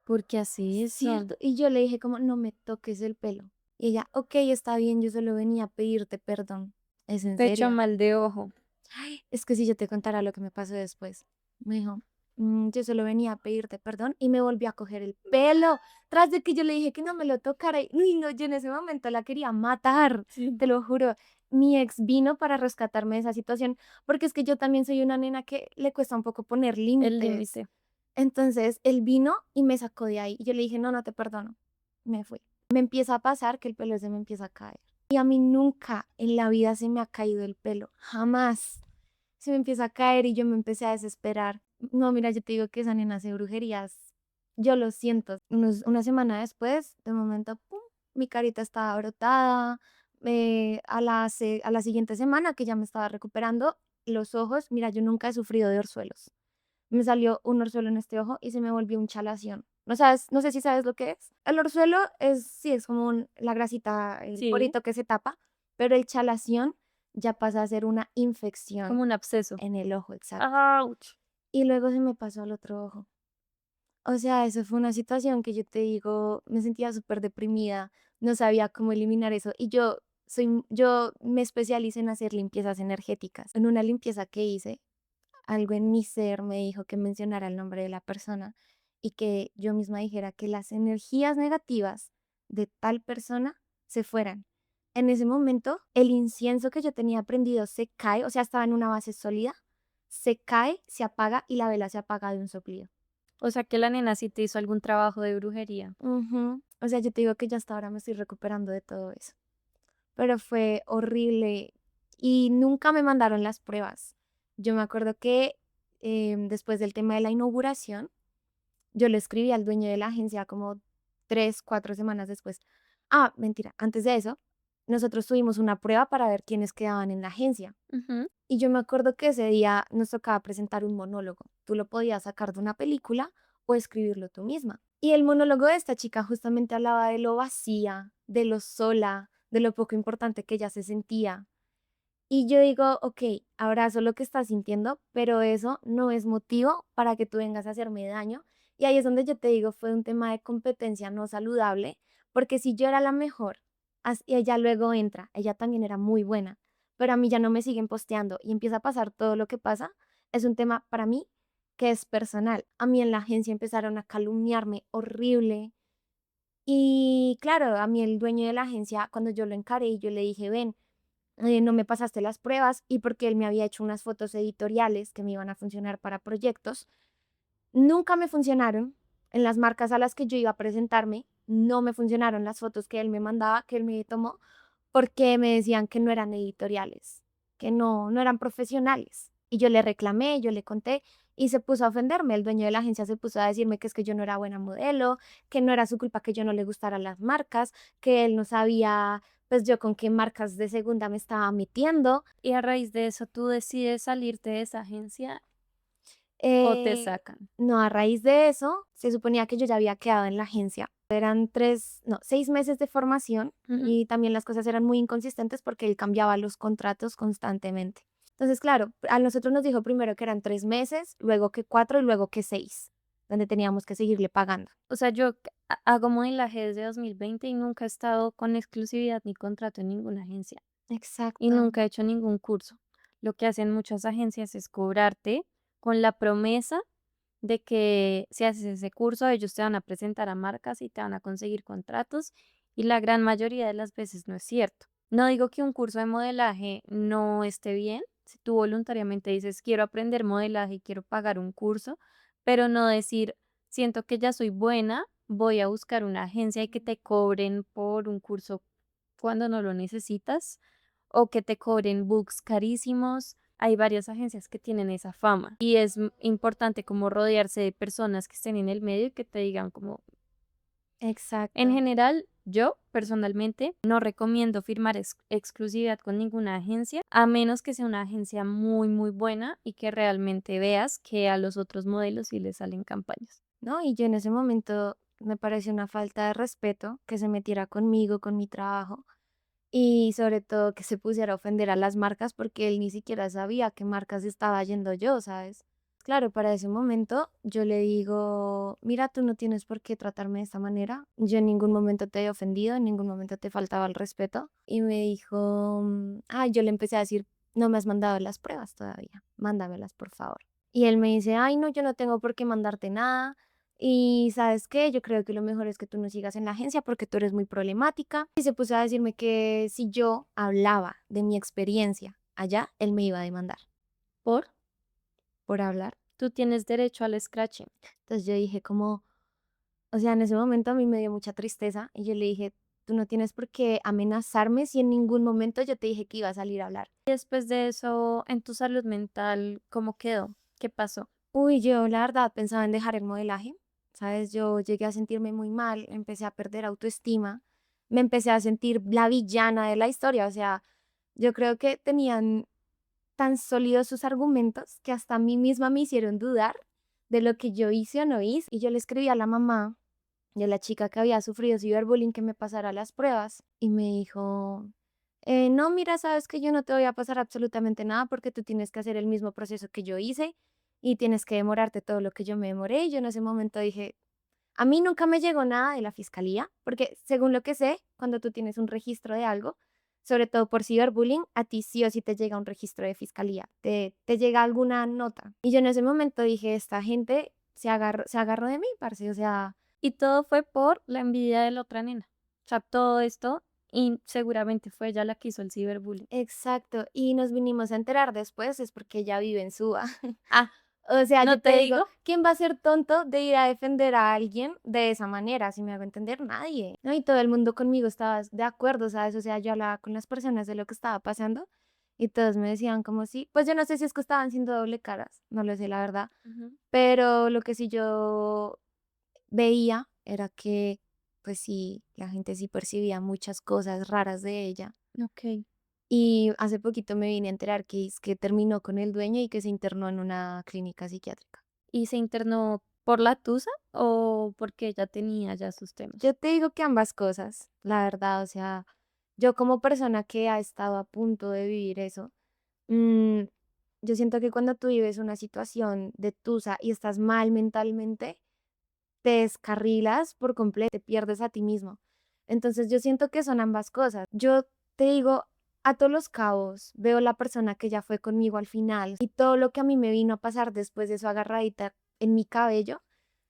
¿Por qué hace eso? ¿cierto? Y yo le dije como, no me toques el pelo. Y ella, ok, está bien, yo solo venía a pedirte perdón. ¿Es en Te echó serio? mal de ojo. Ay, es que si yo te contara lo que me pasó después. Me dijo, yo solo venía a pedirte perdón y me volvió a coger el pelo. Tras de que yo le dije que no me lo tocara. Y, uy, no, yo en ese momento la quería matar, Sí. te lo juro. Mi ex vino para rescatarme de esa situación, porque es que yo también soy una nena que le cuesta un poco poner El límites. límite. Entonces él vino y me sacó de ahí. Y yo le dije, no, no te perdono. Me fui. Me empieza a pasar que el pelo se me empieza a caer. Y a mí nunca en la vida se me ha caído el pelo. Jamás se me empieza a caer y yo me empecé a desesperar. No, mira, yo te digo que esa nena hace brujerías. Yo lo siento. Una semana después, de momento, pum, mi carita estaba brotada. A la siguiente semana que ya me estaba recuperando, los ojos, mira, yo nunca he sufrido de orzuelos. Me salió un orzuelo en este ojo y se me volvió un chalación. ¿No sabes? No sé si sabes lo que es. El orzuelo es, sí, es como la grasita, el Sí, porito que se tapa, pero el chalación ya pasa a ser una como infección un absceso. en el ojo, exacto. Ouch. Y luego se me pasó al otro ojo. O sea, eso fue una situación que yo te digo, me sentía súper deprimida, no sabía cómo eliminar eso. Y yo me especialicé en hacer limpiezas energéticas. En una limpieza que hice, algo en mi ser me dijo que mencionara el nombre de la persona y que yo misma dijera que las energías negativas de tal persona se fueran. En ese momento, el incienso que yo tenía prendido se cae, o sea, estaba en una base sólida, se cae, se apaga y la vela se apaga de un soplido. O sea que la nena sí te hizo algún trabajo de brujería. Ujú. O sea, yo te digo que ya hasta ahora me estoy recuperando de todo eso. Pero fue horrible y nunca me mandaron las pruebas. Yo me acuerdo que después del tema de la inauguración, yo le escribí al dueño de la agencia como 3, 4 semanas después. Ah, mentira, antes de eso, nosotros tuvimos una prueba para ver quiénes quedaban en la agencia. Ujú. Y yo me acuerdo que ese día nos tocaba presentar un monólogo. Tú lo podías sacar de una película o escribirlo tú misma. Y el monólogo de esta chica justamente hablaba de lo vacía, de lo sola, de lo poco importante que ella se sentía. Y yo digo, ok, abrazo lo que estás sintiendo, pero eso no es motivo para que tú vengas a hacerme daño. Y ahí es donde yo te digo, fue un tema de competencia no saludable, porque si yo era la mejor, y ella luego entra, ella también era muy buena, pero a mí ya no me siguen posteando y empieza a pasar todo lo que pasa, es un tema para mí que es personal. A mí en la agencia empezaron a calumniarme horrible. Y claro, a mí el dueño de la agencia, cuando yo lo encaré y yo le dije, ven, no me pasaste las pruebas y porque él me había hecho unas fotos editoriales que me iban a funcionar para proyectos. Nunca me funcionaron en las marcas a las que yo iba a presentarme. No me funcionaron las fotos que él me mandaba, que él me tomó, porque me decían que no eran editoriales, que no eran profesionales. Y yo le reclamé, yo le conté y se puso a ofenderme. El dueño de la agencia se puso a decirme que es que yo no era buena modelo, que no era su culpa que yo no le gustaran las marcas, que él no sabía pues yo con qué marcas de segunda me estaba metiendo. Y a raíz de eso tú decides salirte de esa agencia o te Eh, sacan. no, a raíz de eso, se suponía que yo ya había quedado en la agencia. Eran 6 meses de formación Ujú. y también las cosas eran muy inconsistentes porque él cambiaba los contratos constantemente. Entonces, claro, a nosotros nos dijo primero que eran 3 meses, luego que 4 y luego que 6. donde teníamos que seguirle pagando. O sea, yo hago modelaje desde 2020 y nunca he estado con exclusividad ni contrato en ninguna agencia y Exacto. nunca he hecho ningún curso. Lo que hacen muchas agencias es cobrarte con la promesa de que si haces ese curso, ellos te van a presentar a marcas y te van a conseguir contratos y la gran mayoría de las veces no es cierto. No digo que un curso de modelaje no esté bien, si tú voluntariamente dices quiero aprender modelaje y quiero pagar un curso, pero no decir siento que ya soy buena, voy a buscar una agencia y que te cobren por un curso cuando no lo necesitas o que te cobren books carísimos. Hay varias agencias que tienen esa fama y es importante como rodearse de personas que estén en el medio y que te digan como, en Exacto. general, yo personalmente no recomiendo firmar exclusividad con ninguna agencia, a menos que sea una agencia muy, muy buena y que realmente veas que a los otros modelos sí les salen campañas. ¿No? Y yo en ese momento me pareció una falta de respeto que se metiera conmigo, con mi trabajo, y sobre todo que se pusiera a ofender a las marcas porque él ni siquiera sabía a qué marcas estaba yendo yo, ¿sabes? Claro, para ese momento yo le digo, mira, tú no tienes por qué tratarme de esta manera. Yo en ningún momento te he ofendido, en ningún momento te faltaba el respeto. Y me dijo, yo le empecé a decir, no me has mandado las pruebas todavía, mándamelas, por favor. Y él me dice, ay, no, yo no tengo por qué mandarte nada. Y sabes qué, yo creo que lo mejor es que tú no sigas en la agencia porque tú eres muy problemática. Y se puso a decirme que si yo hablaba de mi experiencia allá, él me iba a demandar Por, por hablar. tú tienes derecho al scratching. Entonces yo dije como, o sea, en ese momento a mí me dio mucha tristeza y yo le dije, tú no tienes por qué amenazarme si en ningún momento yo te dije que iba a salir a hablar. Y después de eso, en tu salud mental, ¿cómo quedó? ¿Qué pasó? Uy, yo la verdad pensaba en dejar el modelaje, ¿sabes? Yo llegué a sentirme muy mal, empecé a perder autoestima, me empecé a sentir la villana de la historia, o sea, yo creo que tenían tan sólidos sus argumentos que hasta a mí misma me hicieron dudar de lo que yo hice o no hice. Y yo le escribí a la mamá de la chica que había sufrido ciberbullying que me pasara las pruebas y me dijo, no, mira, sabes que yo no te voy a pasar absolutamente nada porque tú tienes que hacer el mismo proceso que yo hice y tienes que demorarte todo lo que yo me demoré. Y yo en ese momento dije, a mí nunca me llegó nada de la fiscalía, porque según lo que sé, cuando tú tienes un registro de algo, sobre todo por ciberbullying, a ti sí o sí te llega un registro de fiscalía, te llega alguna nota. Y yo en ese momento dije, esta gente se agarró de mí, parce, o sea, Y todo fue por la envidia de la otra nena. O sea, todo esto, y seguramente fue ella la que hizo el ciberbullying. exacto. Y nos vinimos a enterar después, es porque ella vive en Suba. Ah, O sea, ¿no yo te te digo, digo? ¿quién va a ser tonto de ir a defender a alguien de esa manera? Si me hago entender, nadie. ¿No? Y todo el mundo conmigo estaba de acuerdo, ¿sabes? O sea, yo hablaba con las personas de lo que estaba pasando y todos me decían como sí. Pues yo no sé si es que estaban siendo doble caras, no lo sé, la verdad. Ujú. Pero lo que sí yo veía era que, pues sí, la gente sí percibía muchas cosas raras de ella. Ok. Y hace poquito me vine a enterar que es que terminó con el dueño y que se internó en una clínica psiquiátrica. ¿Y se internó por la tusa o porque ella tenía ya sus temas? Yo te digo que ambas cosas, la verdad, o sea, yo como persona que ha estado a punto de vivir eso, mm, yo siento que cuando tú vives una situación de tusa y estás mal mentalmente, te descarrilas por completo, te pierdes a ti mismo. Entonces yo siento que son ambas cosas. Yo te digo, a todos los cabos, veo la persona que ya fue conmigo al final y todo lo que a mí me vino a pasar después de su agarradita en mi cabello.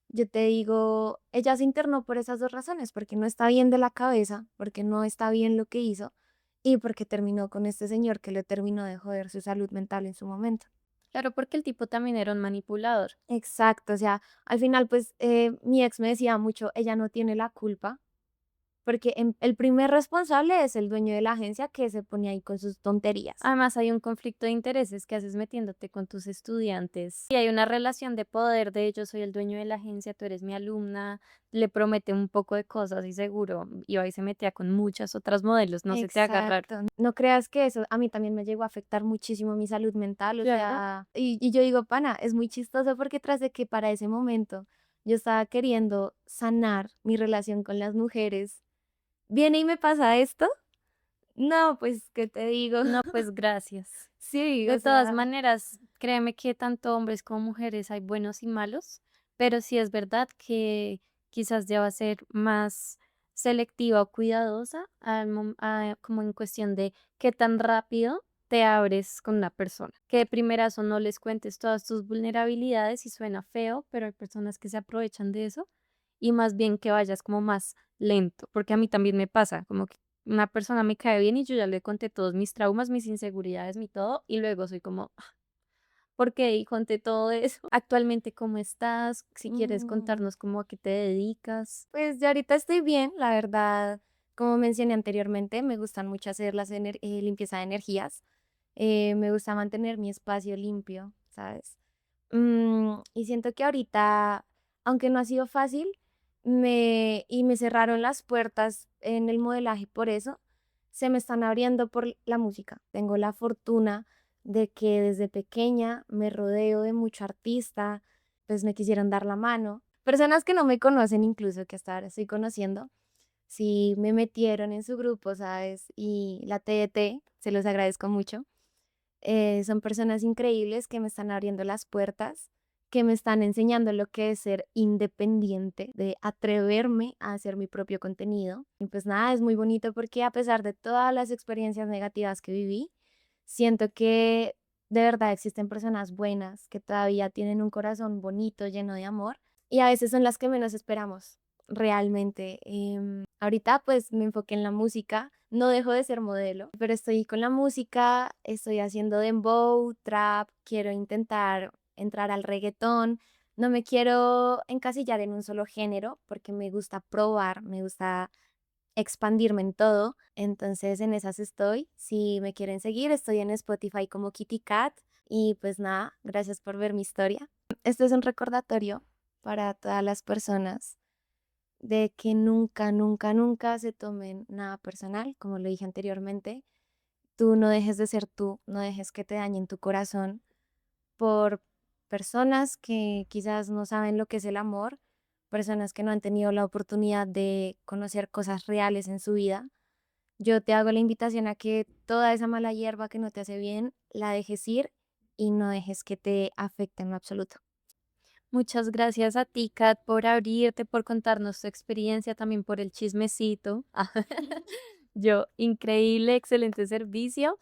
Yo te digo, ella se internó por esas dos razones, porque no está bien de la cabeza, porque no está bien lo que hizo y porque terminó con este señor que le terminó de joder su salud mental en su momento. Claro, porque el tipo también era un manipulador. Exacto, o sea, al final pues mi ex me decía mucho, ella no tiene la culpa, porque el primer responsable es el dueño de la agencia que se pone ahí con sus tonterías. Además, hay un conflicto de intereses que haces metiéndote con tus estudiantes. Y hay una relación de poder de yo soy el dueño de la agencia, tú eres mi alumna, le promete un poco de cosas y seguro iba y se metía con muchas otras modelos, no se te haga raro. Exacto. No creas que eso a mí también me llegó a afectar muchísimo mi salud mental, o Claro. sea, y yo digo, pana, es muy chistoso porque tras de que para ese momento yo estaba queriendo sanar mi relación con las mujeres, viene y me pasa esto. No, pues, ¿qué te digo? No, pues gracias. Sí, De o todas sea, maneras, créeme que tanto hombres como mujeres hay buenos y malos, pero sí es verdad que quizás deba ser más selectiva o cuidadosa como en cuestión de qué tan rápido te abres con una persona. Que de primerazo no les cuentes todas tus vulnerabilidades y suena feo, pero hay personas que se aprovechan de eso y más bien que vayas como más lento, porque a mí también me pasa, como que una persona me cae bien y yo ya le conté todos mis traumas, mis inseguridades, mi todo, y luego soy como, ¿por qué? Y conté todo eso. Actualmente, ¿cómo estás? Si quieres Mm, contarnos cómo a qué te dedicas. Pues ya ahorita estoy bien, la verdad. Como mencioné anteriormente, me gustan mucho hacer limpieza de energías. Me gusta mantener mi espacio limpio, ¿sabes? Y siento que ahorita, aunque no ha sido fácil, me cerraron las puertas en el modelaje por eso, se me están abriendo por la música. Tengo la fortuna de que desde pequeña me rodeo de mucho artista, pues me quisieron dar la mano. Personas que no me conocen incluso, que hasta ahora estoy conociendo, sí me metieron en su grupo, ¿sabes? Y la TDT, se los agradezco mucho. Son personas increíbles que me están abriendo las puertas, que me están enseñando lo que es ser independiente, de atreverme a hacer mi propio contenido. Y pues nada, es muy bonito porque a pesar de todas las experiencias negativas que viví, siento que de verdad existen personas buenas que todavía tienen un corazón bonito, lleno de amor, y a veces son las que menos esperamos, realmente. Ahorita pues me enfoqué en la música, no dejo de ser modelo, pero estoy con la música, estoy haciendo dembow, trap, quiero intentar entrar al reggaetón, no me quiero encasillar en un solo género porque me gusta probar, me gusta expandirme en todo. Entonces en esas estoy. Si me quieren seguir, estoy en Spotify como Kitty Cat. Y pues nada, gracias por ver mi historia. Este es un recordatorio para todas las personas de que nunca, nunca, nunca se tomen nada personal, como lo dije anteriormente. Tú no dejes de ser tú, no dejes que te dañen tu corazón por personas que quizás no saben lo que es el amor, personas que no han tenido la oportunidad de conocer cosas reales en su vida. Yo te hago la invitación a que toda esa mala hierba que no te hace bien, la dejes ir y no dejes que te afecte en lo absoluto. Muchas gracias a ti, Kat, por abrirte, por contarnos tu experiencia, también por el chismecito. Yo, increíble, excelente servicio.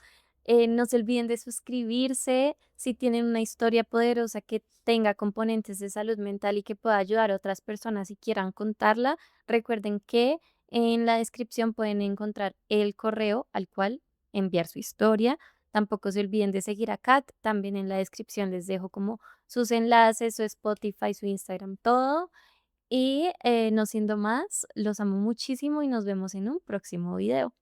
No se olviden de suscribirse si tienen una historia poderosa que tenga componentes de salud mental y que pueda ayudar a otras personas y quieran contarla. Recuerden que en la descripción pueden encontrar el correo al cual enviar su historia. Tampoco se olviden de seguir a Kat. También en la descripción les dejo como sus enlaces, su Spotify, su Instagram, todo. Y no siendo más, los amo muchísimo y nos vemos en un próximo video.